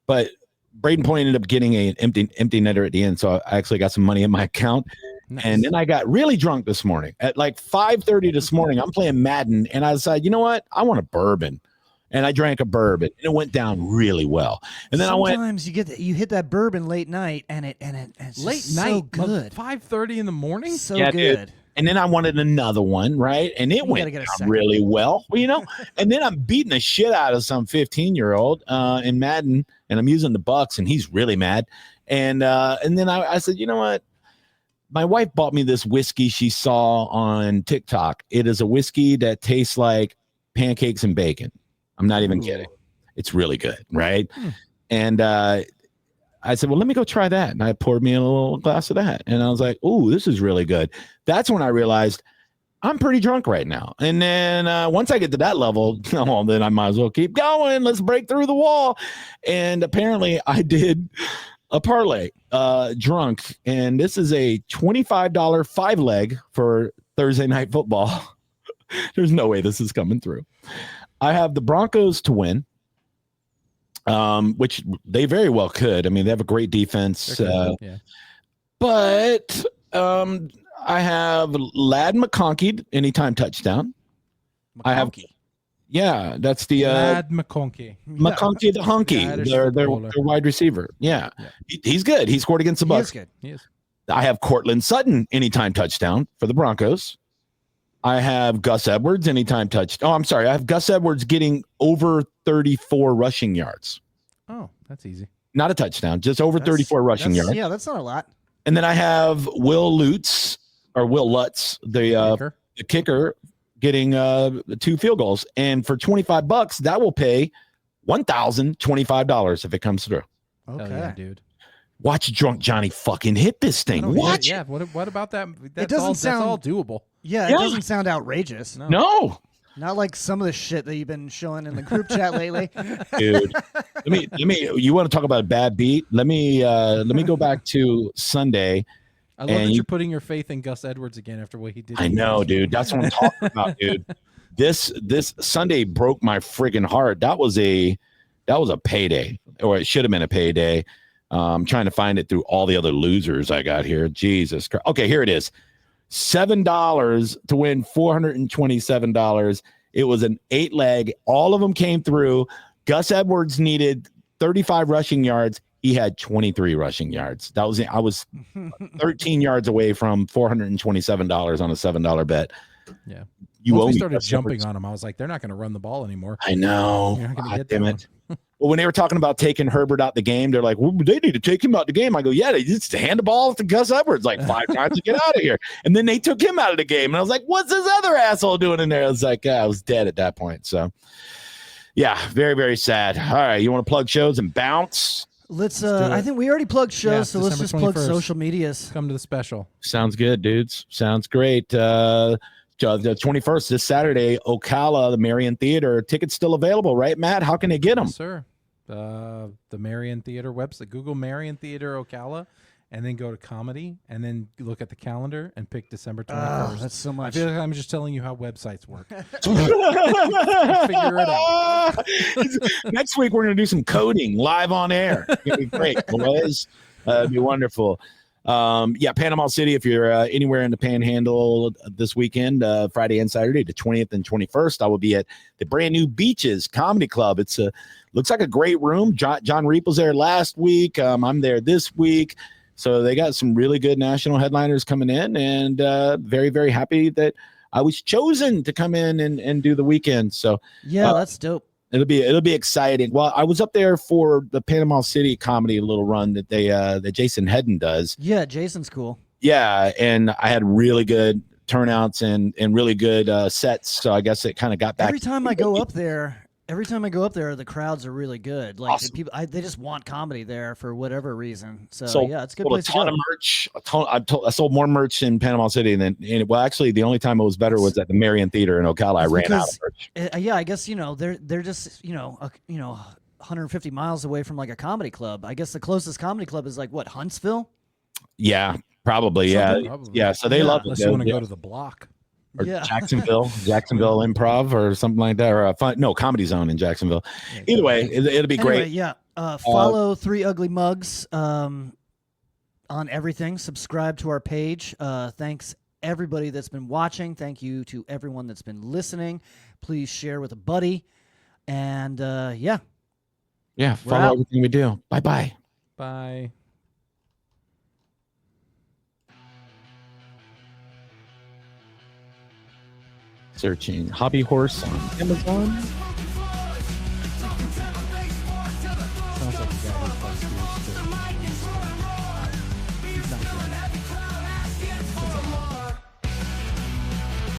But Braden Point ended up getting an empty netter at the end, so I actually got some money in my account. Nice. And then I got really drunk this morning at like 5:30 this morning. I'm playing Madden, and I decided, you know what? I want a bourbon, and I drank a bourbon, and it went down really well. And then sometimes you hit that bourbon late night, and it's late so night, good. 5:30 in the morning, so good. Dude. And then I wanted another one, right? And it went down really well, And then I'm beating the shit out of some 15-year-old in Madden, and I'm using the Bucks, and he's really mad. And then I said, you know what? My wife bought me this whiskey she saw on TikTok. It is a whiskey that tastes like pancakes and bacon. I'm not even kidding. It's really good, right? And I said, well, let me go try that. And I poured me a little glass of that. And I was like, ooh, this is really good. That's when I realized I'm pretty drunk right now. And then once I get to that level, well, then I might as well keep going. Let's break through the wall. And apparently I did a parlay drunk. And this is a $25 5-leg for Thursday Night Football. There's no way this is coming through. I have the Broncos to win, which they very well could. I mean, they have a great defense. But I have Ladd McConkey anytime touchdown. I have, that's the Ladd McConkey. McConkey the hunky, their wide receiver. Yeah. He's good. He scored against the Bucs. He is. I have Cortland Sutton anytime touchdown for the Broncos. I have Gus Edwards anytime touchdown. Oh, I'm sorry. I have Gus Edwards getting over 34 rushing yards. Oh, that's easy. Not a touchdown, just over 34 rushing yards. Yeah, that's not a lot. And then I have Will Lutz, the kicker, getting 2 field goals. And for $25, that will pay $1,025 if it comes through. Okay, yeah, dude. Watch Drunk Johnny fucking hit this thing. Watch. Yeah. What about that? That's all doable. Yeah, it doesn't sound outrageous. No. Not like some of the shit that you've been showing in the group chat lately. Dude, let me. You want to talk about a bad beat? Let me go back to Sunday. I love that you're putting your faith in Gus Edwards again after what he did. I know, dude. That's what I'm talking about, dude. This Sunday broke my friggin' heart. That was a payday, or it should have been a payday. I'm trying to find it through all the other losers I got here. Jesus Christ. Okay, here it is. $7 to win $427. It was an 8-leg. All of them came through. Gus Edwards needed 35 rushing yards. He had 23 rushing yards. I was 13 yards away from $427 on a $7 bet. Yeah. Once we started jumping on him, I was like, they're not going to run the ball anymore. I know. You're not going to get damn it. Well, when they were talking about taking Herbert out the game, they're like, well, they need to take him out the game. I go, yeah, they just hand the ball to Gus Edwards like 5 times to get out of here. And then they took him out of the game. And I was like, what's this other asshole doing in there? I was like, I was dead at that point. So, yeah, very, very sad. All right, you want to plug shows and bounce? Let's I think we already plugged shows, so let's December just plug 21st. social medias. Come to the special. Sounds good, dudes. Sounds great. The 21st, this Saturday, Ocala, the Marion Theater. Tickets still available, right, Matt? How can they get them? Yes, sir. The Marion Theater website. Google Marion Theater Ocala, and then go to comedy, and then look at the calendar and pick December 21st. Oh, that's so much. I feel like I'm just telling you how websites work. Figure it out. Next week, we're going to do some coding live on air. It's going to be great, boys. It'd be wonderful. Panama City, if you're anywhere in the Panhandle this weekend, Friday and Saturday, the 20th and 21st, I will be at the brand new Beaches Comedy Club. It's looks like a great room. John Reap was there last week. I'm there this week. So they got some really good national headliners coming in, and very, very happy that I was chosen to come in and do the weekend. So yeah, that's dope. It'll be exciting. Well, I was up there for the Panama City comedy little run that that Jason Hedden does. Yeah, Jason's cool. Yeah, and I had really good turnouts and really good sets. So I guess it kind of got back. Every time I go up there, the crowds are really good. Like awesome. People, they just want comedy there for whatever reason. So yeah, it's a good place to go. A ton of merch. I sold more merch in Panama City than. Actually, the only time it was better was at the Marion Theater in Ocala. I ran out of merch. Yeah, I guess they're just 150 miles away from like a comedy club. I guess the closest comedy club is like what, Huntsville? Yeah, probably. Yeah. So they love it. Unless you want to go to the Block. Or Jacksonville Improv or something like that, or Comedy Zone in Jacksonville. Either way, it'll be great. Yeah, follow Three Ugly Mugs on everything. Subscribe to our page. Thanks everybody that's been watching. Thank you to everyone that's been listening. Please share with a buddy. And follow everything we do. Bye. Bye. Searching hobby horse on Amazon. Sounds like a guy who plays